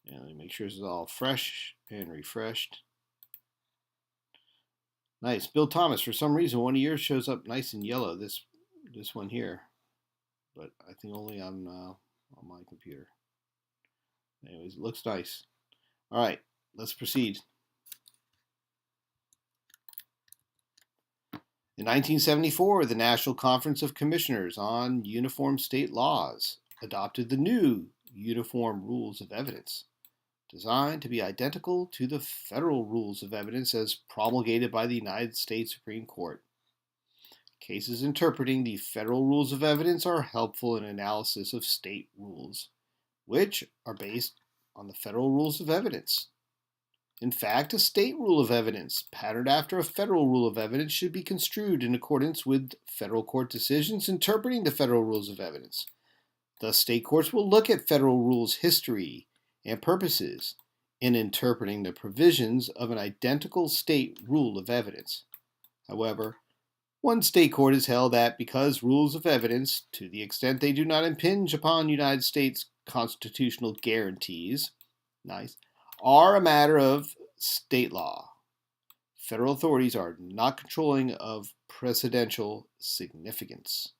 And let me make sure this is all fresh and refreshed. Nice. Bill Thomas, for some reason, one of yours shows up nice and yellow, this one here. But I think only on my computer. Anyways, it looks nice. All right, let's proceed. In 1974, the National Conference of Commissioners on Uniform State Laws adopted the new Uniform Rules of Evidence, designed to be identical to the federal rules of evidence as promulgated by the United States Supreme Court. Cases interpreting the federal rules of evidence are helpful in analysis of state rules, which are based on the federal rules of evidence. In fact, a state rule of evidence patterned after a federal rule of evidence should be construed in accordance with federal court decisions interpreting the federal rules of evidence. Thus, state courts will look at federal rules' history and purposes in interpreting the provisions of an identical state rule of evidence. However, one state court has held that because rules of evidence, to the extent they do not impinge upon United States constitutional guarantees, are a matter of state law, federal authorities are not controlling of precedential significance.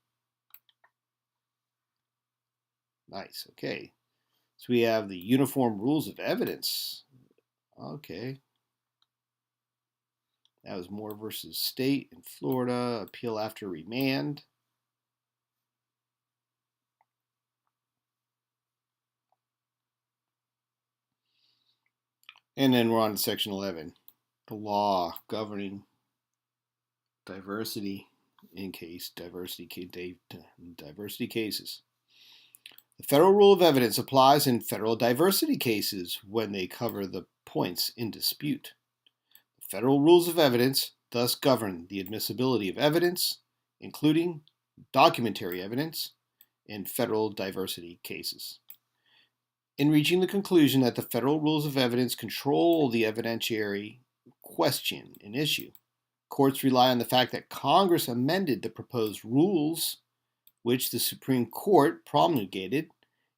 Nice, okay. So we have the Uniform Rules of Evidence. Okay. That was Moore versus State in Florida, appeal after remand. And then we're on to Section 11, the law governing diversity in diversity cases. The federal rule of evidence applies in federal diversity cases when they cover the points in dispute. The federal rules of evidence thus govern the admissibility of evidence, including documentary evidence, in federal diversity cases. In reaching the conclusion that the federal rules of evidence control the evidentiary question and issue, courts rely on the fact that Congress amended the proposed rules, which the Supreme Court promulgated,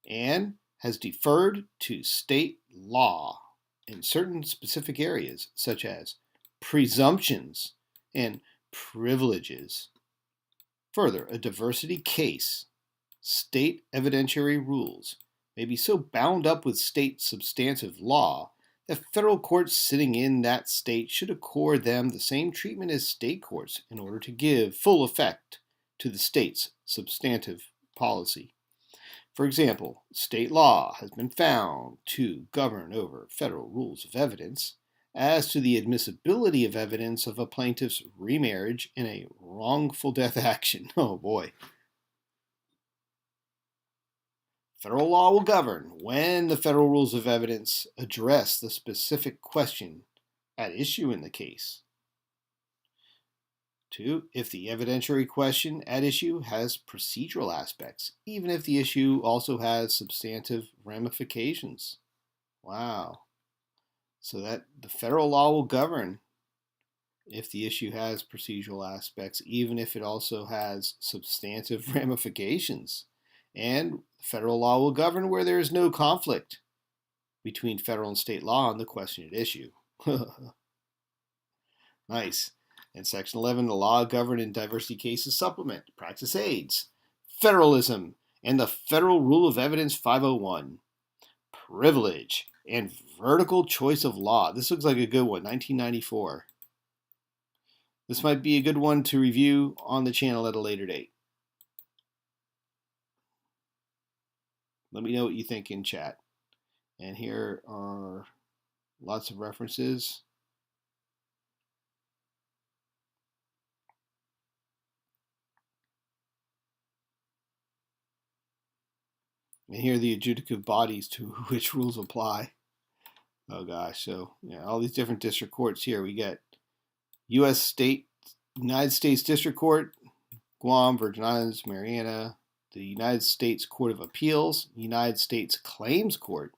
and has deferred to state law in certain specific areas, such as presumptions and privileges. Further, a diversity case, state evidentiary rules, may be so bound up with state substantive law that federal courts sitting in that state should accord them the same treatment as state courts in order to give full effect to the state's substantive policy. For example, state law has been found to govern over federal rules of evidence as to the admissibility of evidence of a plaintiff's remarriage in a wrongful death action. Oh boy. Federal law will govern when the federal rules of evidence address the specific question at issue in the case. 2. If the evidentiary question at issue has procedural aspects, even if the issue also has substantive ramifications. Wow. So that the federal law will govern if the issue has procedural aspects, even if it also has substantive ramifications. And federal law will govern where there is no conflict between federal and state law on the question at issue. Nice. In Section 11, the law governed in diversity cases supplement, practice aids, federalism, and the Federal Rule of Evidence 501, privilege, and vertical choice of law. This looks like a good one, 1994. This might be a good one to review on the channel at a later date. Let me know what you think in chat. And here are lots of references. And here are the adjudicative bodies to which rules apply. Oh gosh, so yeah, all these different district courts here. We get United States District Court, Guam, Virgin Islands, Mariana, the United States Court of Appeals, United States Claims Court,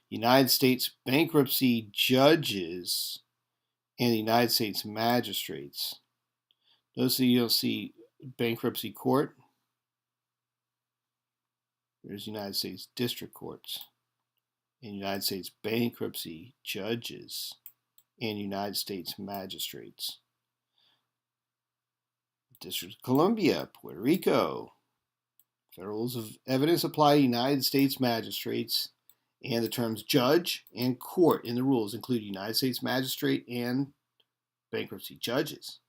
United States Bankruptcy Judges, and the United States Magistrates. Notice that you don't see Bankruptcy Court. There's United States District Courts, and United States Bankruptcy Judges, and United States Magistrates. District of Columbia, Puerto Rico. Federal rules of evidence apply to United States magistrates, and the terms judge and court in the rules include United States magistrate and bankruptcy judges.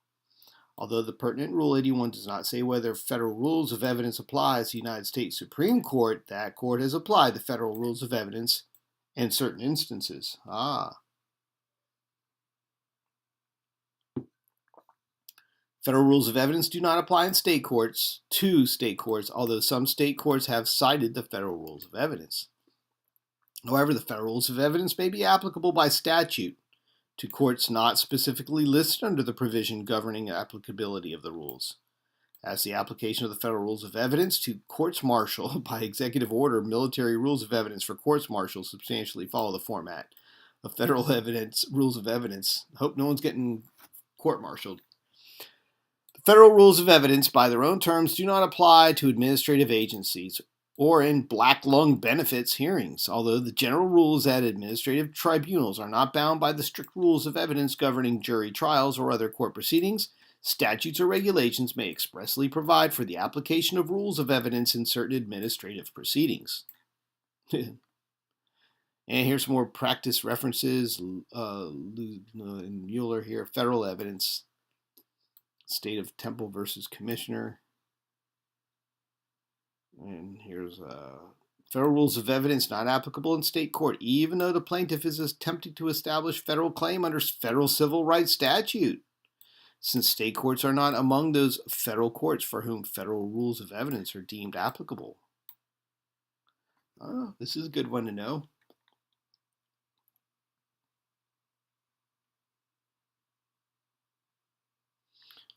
Although the pertinent Rule 81 does not say whether federal rules of evidence applies to the United States Supreme Court, that court has applied the federal rules of evidence in certain instances. Federal rules of evidence do not apply in state courts to state courts, although some state courts have cited the federal rules of evidence. However, the federal rules of evidence may be applicable by statute to courts not specifically listed under the provision governing applicability of the rules. As the application of the federal rules of evidence to courts-martial by executive order, military rules of evidence for courts-martial substantially follow the format of federal evidence rules of evidence. Hope no one's getting court-martialed. Federal rules of evidence, by their own terms, do not apply to administrative agencies or in black lung benefits hearings, although the general rule is that administrative tribunals are not bound by the strict rules of evidence governing jury trials or other court proceedings. Statutes or regulations may expressly provide for the application of rules of evidence in certain administrative proceedings. And here's some more practice references. Mueller here, federal evidence. State of Temple versus Commissioner. And here's federal rules of evidence not applicable in state court, even though the plaintiff is attempting to establish federal claim under federal civil rights statute, since state courts are not among those federal courts for whom federal rules of evidence are deemed applicable. This is a good one to know.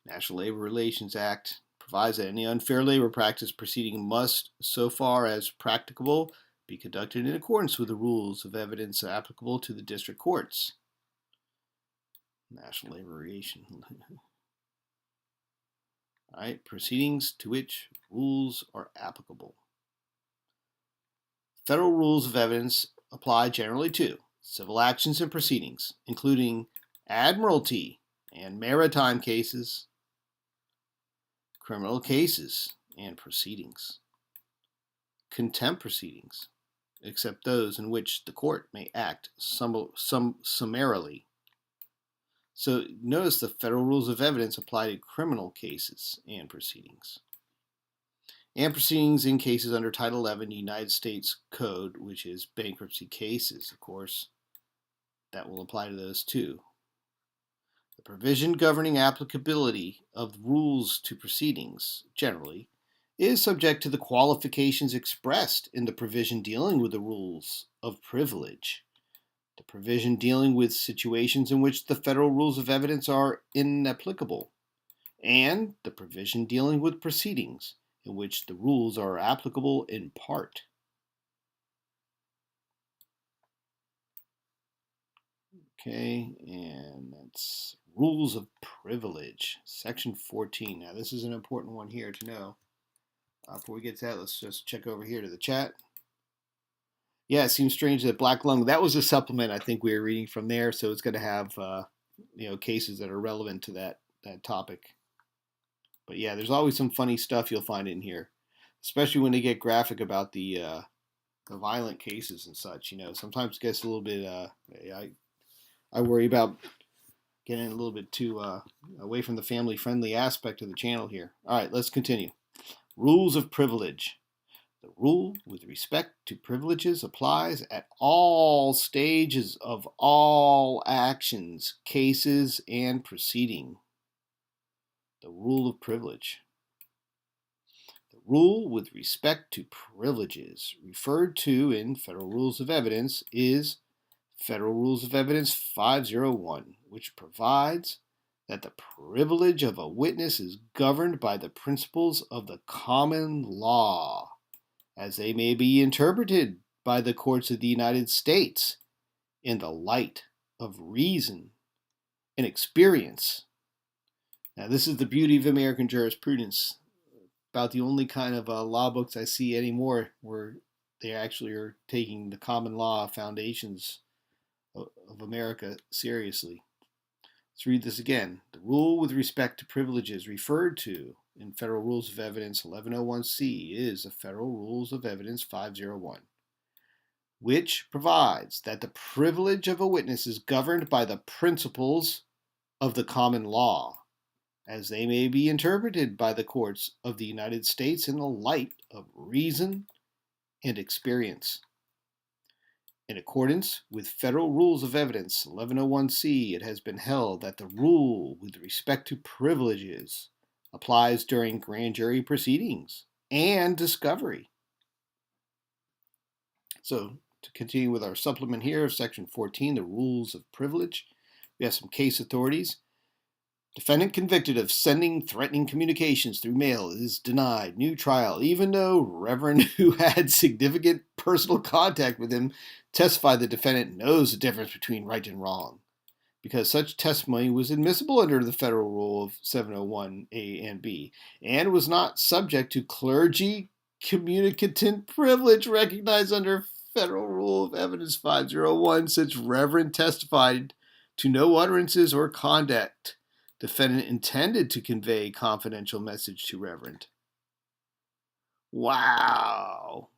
National Labor Relations Act provides that any unfair labor practice proceeding must, so far as practicable, be conducted in accordance with the rules of evidence applicable to the district courts. National Labor Relations. All right, proceedings to which rules are applicable. Federal rules of evidence apply generally to civil actions and proceedings, including admiralty and maritime cases, criminal cases and proceedings, contempt proceedings, except those in which the court may act summarily. So notice the federal rules of evidence apply to criminal cases and proceedings. And proceedings in cases under Title 11 United States Code, which is bankruptcy cases, of course. That will apply to those too. The provision governing applicability of rules to proceedings, generally, is subject to the qualifications expressed in the provision dealing with the rules of privilege. The provision dealing with situations in which the federal rules of evidence are inapplicable, and the provision dealing with proceedings in which the rules are applicable in part. Okay, and that's rules of privilege, section 14. Now this is an important one here to know. Before we get to that, let's just check over here to the chat. Yeah, it seems strange that Black Lung, that was a supplement I think we were reading from there, so it's going to have cases that are relevant to that topic. But yeah, there's always some funny stuff you'll find in here, especially when they get graphic about the violent cases and such. Sometimes it gets a little bit. I worry about getting a little bit too away from the family-friendly aspect of the channel here. All right, let's continue. Rules of privilege. The rule with respect to privileges applies at all stages of all actions, cases, and proceeding. The rule of privilege. The rule with respect to privileges referred to in Federal Rules of Evidence is Federal Rules of Evidence 501, which provides that the privilege of a witness is governed by the principles of the common law, as they may be interpreted by the courts of the United States in the light of reason and experience. Now, this is the beauty of American jurisprudence. About the only kind of law books I see anymore where they actually are taking the common law foundations of America seriously. Let's read this again. The rule with respect to privileges referred to in Federal Rules of Evidence 1101C is the Federal Rules of Evidence 501, which provides that the privilege of a witness is governed by the principles of the common law, as they may be interpreted by the courts of the United States in the light of reason and experience. In accordance with Federal Rules of Evidence 1101C, it has been held that the rule with respect to privileges applies during grand jury proceedings and discovery. So, to continue with our supplement here of Section 14, the Rules of Privilege, we have some case authorities. Defendant convicted of sending threatening communications through mail is denied new trial, even though Reverend who had significant personal contact with him testified the defendant knows the difference between right and wrong, because such testimony was admissible under the Federal Rule of 701A and B, and was not subject to clergy communicant privilege recognized under Federal Rule of Evidence 501, since Reverend testified to no utterances or conduct defendant intended to convey a confidential message to Reverend. Wow.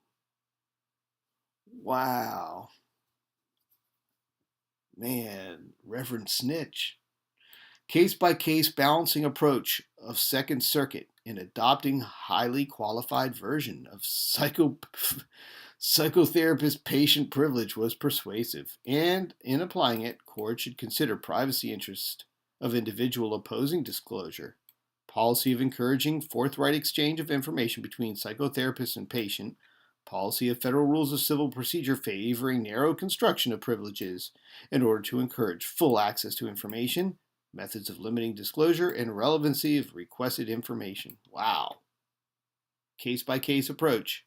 Man, Reverend Snitch. Case-by-case balancing approach of Second Circuit in adopting highly qualified version of psychotherapist patient privilege was persuasive, and in applying it, courts should consider privacy interest of individual opposing disclosure, policy of encouraging forthright exchange of information between psychotherapist and patient, policy of Federal Rules of Civil Procedure favoring narrow construction of privileges in order to encourage full access to information, methods of limiting disclosure, and relevancy of requested information. Wow. Case-by-case approach.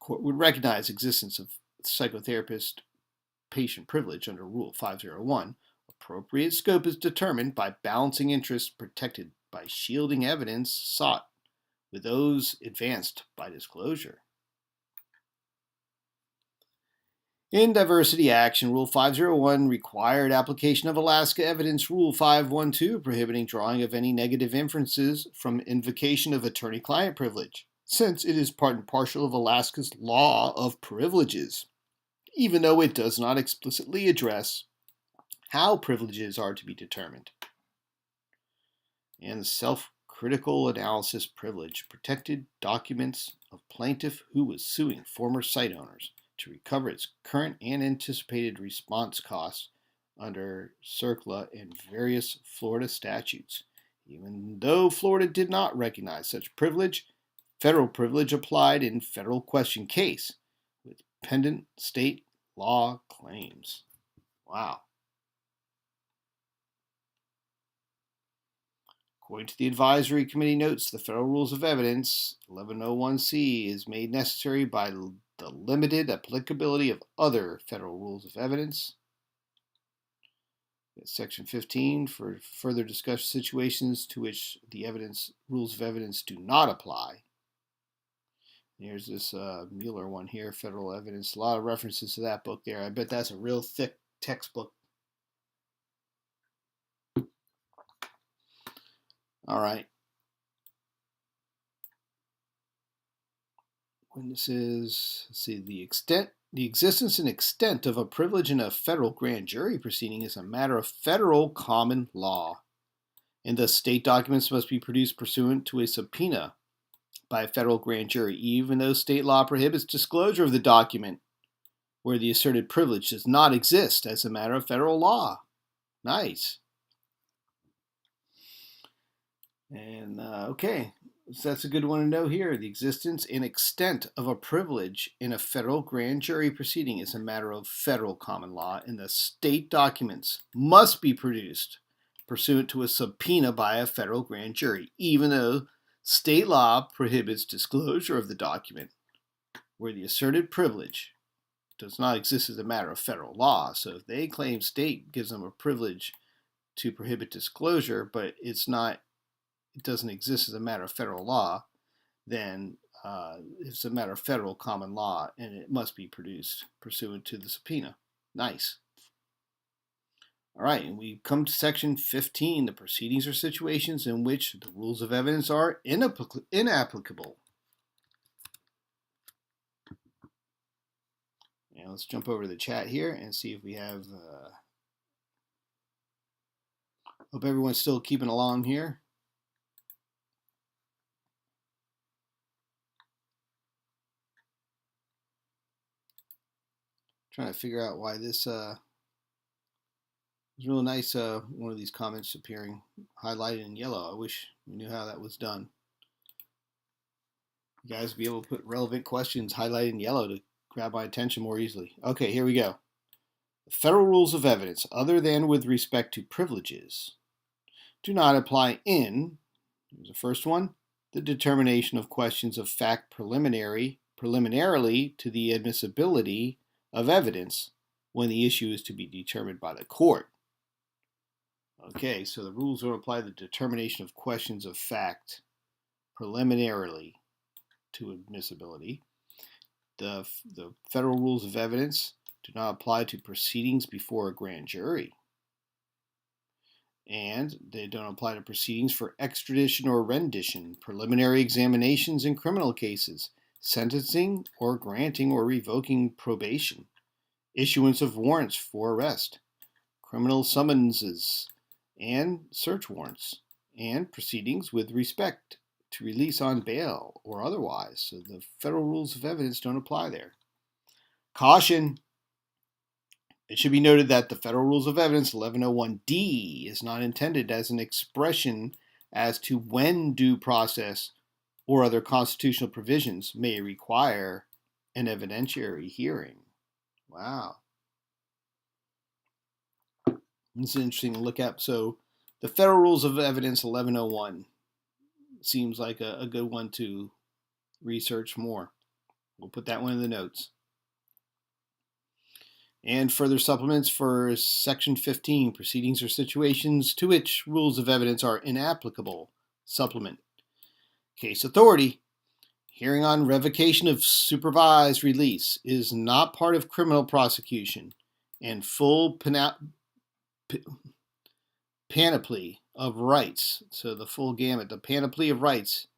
court would recognize existence of psychotherapist-patient privilege under Rule 501. Appropriate scope is determined by balancing interests protected by shielding evidence sought with those advanced by disclosure. In diversity action, Rule 501 required application of Alaska Evidence Rule 512 prohibiting drawing of any negative inferences from invocation of attorney-client privilege, since it is part and parcel of Alaska's law of privileges, even though it does not explicitly address how privileges are to be determined. And the self-critical analysis privilege protected documents of plaintiff who was suing former site owners to recover its current and anticipated response costs under CERCLA and various Florida statutes. Even though Florida did not recognize such privilege, federal privilege applied in federal question case with pendent state law claims. Wow. According to the advisory committee notes, the Federal Rules of Evidence 1101C is made necessary by the limited applicability of other federal rules of evidence. Section 15 for further discussion situations to which the rules of evidence do not apply. Here's this Mueller one here, Federal Evidence. A lot of references to that book there. I bet that's a real thick textbook. All right. Witnesses, let's see, the existence and extent of a privilege in a federal grand jury proceeding is a matter of federal common law, and the state documents must be produced pursuant to a subpoena by a federal grand jury, even though state law prohibits disclosure of the document where the asserted privilege does not exist as a matter of federal law. Nice. And okay, so that's a good one to know here. The existence and extent of a privilege in a federal grand jury proceeding is a matter of federal common law, and the state documents must be produced pursuant to a subpoena by a federal grand jury, even though state law prohibits disclosure of the document where the asserted privilege does not exist as a matter of federal law. So if they claim state gives them a privilege to prohibit disclosure, but it doesn't exist as a matter of federal law, then it's a matter of federal common law, and it must be produced pursuant to the subpoena. Nice. All right, and we come to section 15, the proceedings or situations in which the rules of evidence are inapplicable. And let's jump over to the chat here and see if we have, hope everyone's still keeping along here. Trying to figure out why this it's real nice, one of these comments appearing highlighted in yellow. I wish we knew how that was done. You guys would be able to put relevant questions highlighted in yellow to grab my attention more easily. Okay, here we go. The federal rules of evidence, other than with respect to privileges, do not apply in, here's the first one, the determination of questions of fact preliminarily to the admissibility of evidence when the issue is to be determined by the court. Okay, so the rules don't apply the determination of questions of fact preliminarily to admissibility. The federal rules of evidence do not apply to proceedings before a grand jury. And they don't apply to proceedings for extradition or rendition, preliminary examinations in criminal cases, sentencing or granting or revoking probation, issuance of warrants for arrest, criminal summonses and search warrants, and proceedings with respect to release on bail or otherwise. So the federal rules of evidence don't apply there. Caution! It should be noted that the Federal Rules of Evidence 1101D is not intended as an expression as to when due process or other constitutional provisions may require an evidentiary hearing. Wow. It's interesting to look at. So the Federal Rules of Evidence 1101 seems like a good one to research more. We'll put that one in the notes. And further supplements for Section 15, proceedings or situations to which rules of evidence are inapplicable. Supplement. Case authority. Hearing on revocation of supervised release is not part of criminal prosecution, and full panoply of rights, so the full gamut, the panoply of rights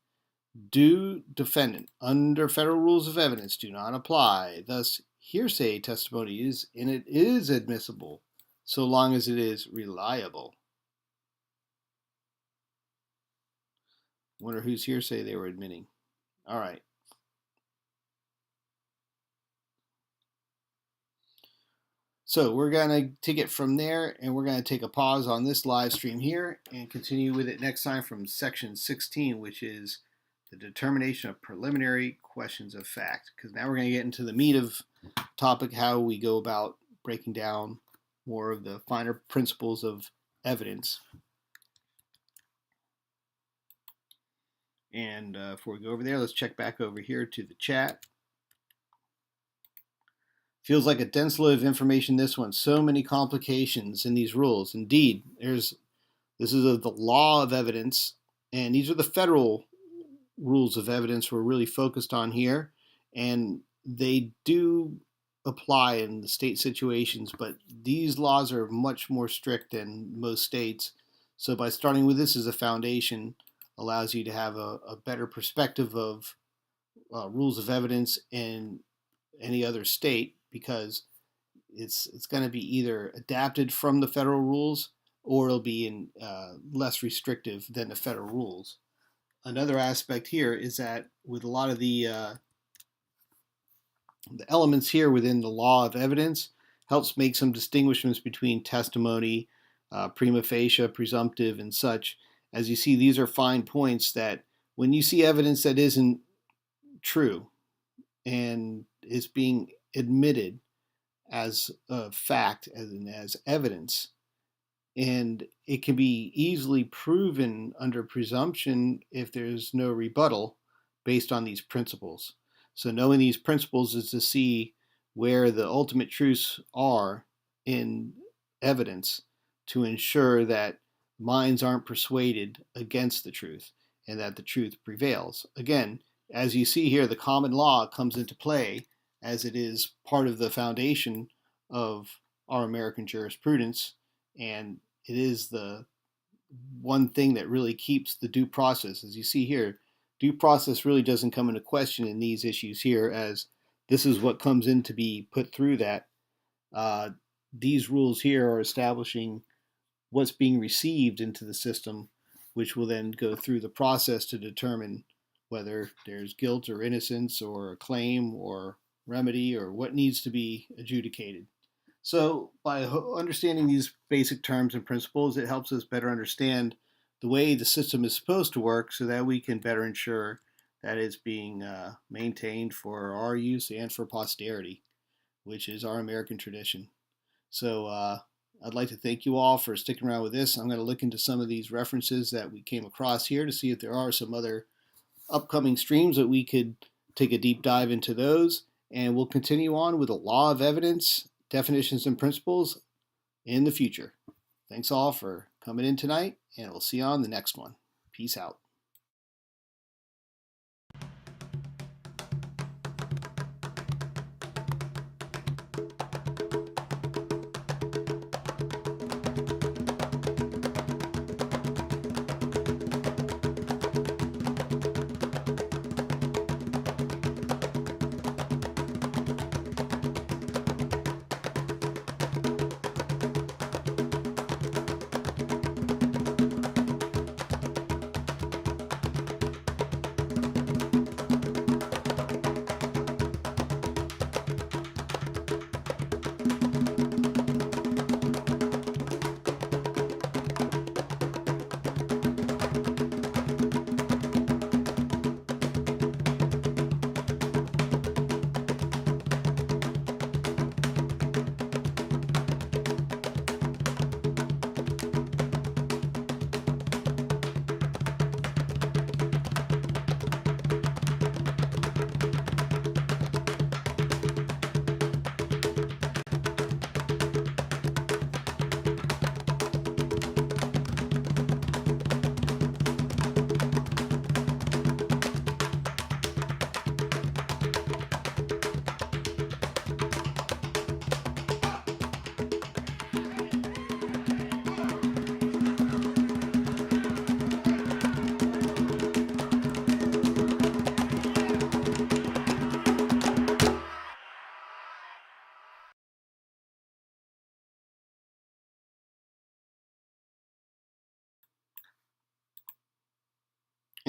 due defendant under federal rules of evidence do not apply. Thus, hearsay testimony is admissible so long as it is reliable. Wonder whose hearsay they were admitting. All right. So we're going to take it from there, and we're going to take a pause on this live stream here and continue with it next time from Section 16, which is the determination of preliminary questions of fact. Because now we're going to get into the meat of the topic, how we go about breaking down more of the finer principles of evidence. And before we go over there, let's check back over here to the chat. Feels like a dense load of information, this one. So many complications in these rules. Indeed, this is the law of evidence, and these are the federal rules of evidence we're really focused on here. And they do apply in the state situations, but these laws are much more strict than most states. So by starting with this as a foundation, allows you to have a better perspective of rules of evidence in any other state, because it's going to be either adapted from the federal rules or it'll be in less restrictive than the federal rules. Another aspect here is that with a lot of the elements here within the law of evidence helps make some distinguishments between testimony, prima facie, presumptive, and such. As you see, these are fine points that when you see evidence that isn't true and is being admitted as a fact, as evidence, and it can be easily proven under presumption if there's no rebuttal based on these principles. So knowing these principles is to see where the ultimate truths are in evidence to ensure that minds aren't persuaded against the truth and that the truth prevails. Again, as you see here, the common law comes into play as it is part of the foundation of our American jurisprudence, and it is the one thing that really keeps the due process. As you see here, due process really doesn't come into question in these issues here, as this is what comes in to be put through that. These rules here are establishing what's being received into the system, which will then go through the process to determine whether there's guilt or innocence or a claim or remedy or what needs to be adjudicated. So by understanding these basic terms and principles, it helps us better understand the way the system is supposed to work so that we can better ensure that it's being maintained for our use and for posterity, which is our American tradition. So I'd like to thank you all for sticking around with this. I'm going to look into some of these references that we came across here to see if there are some other upcoming streams that we could take a deep dive into those. And we'll continue on with the law of evidence, definitions, and principles in the future. Thanks all for coming in tonight, and we'll see you on the next one. Peace out.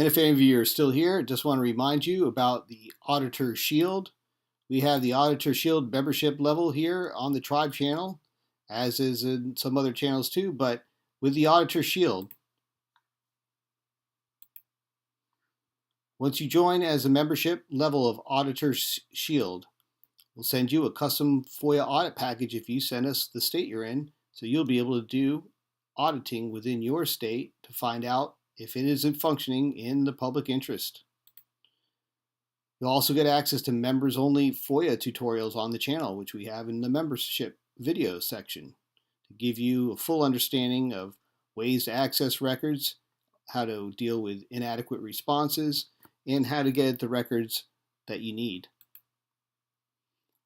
And if any of you are still here, I just want to remind you about the Auditor Shield. We have the Auditor Shield membership level here on the Tribe channel, as is in some other channels too, but with the Auditor Shield, once you join as a membership level of Auditor Shield, we'll send you a custom FOIA audit package if you send us the state you're in, so you'll be able to do auditing within your state to find out if it isn't functioning in the public interest. You'll also get access to members-only FOIA tutorials on the channel, which we have in the membership video section, to give you a full understanding of ways to access records, how to deal with inadequate responses, and how to get the records that you need.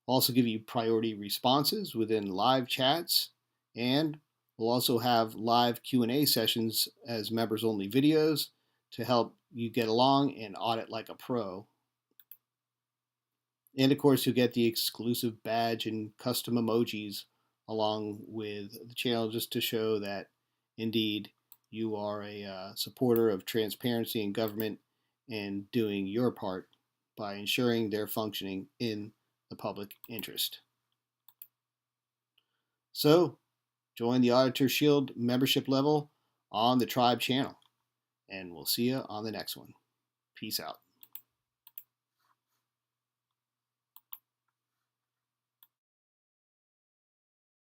We'll also give you priority responses within live chats, and we'll also have live Q&A sessions as members-only videos to help you get along and audit like a pro. And of course, you'll get the exclusive badge and custom emojis along with the channel, just to show that indeed you are a supporter of transparency in government and doing your part by ensuring they're functioning in the public interest. So, join the Auditor Shield membership level on the Tribe channel, and we'll see you on the next one. Peace out.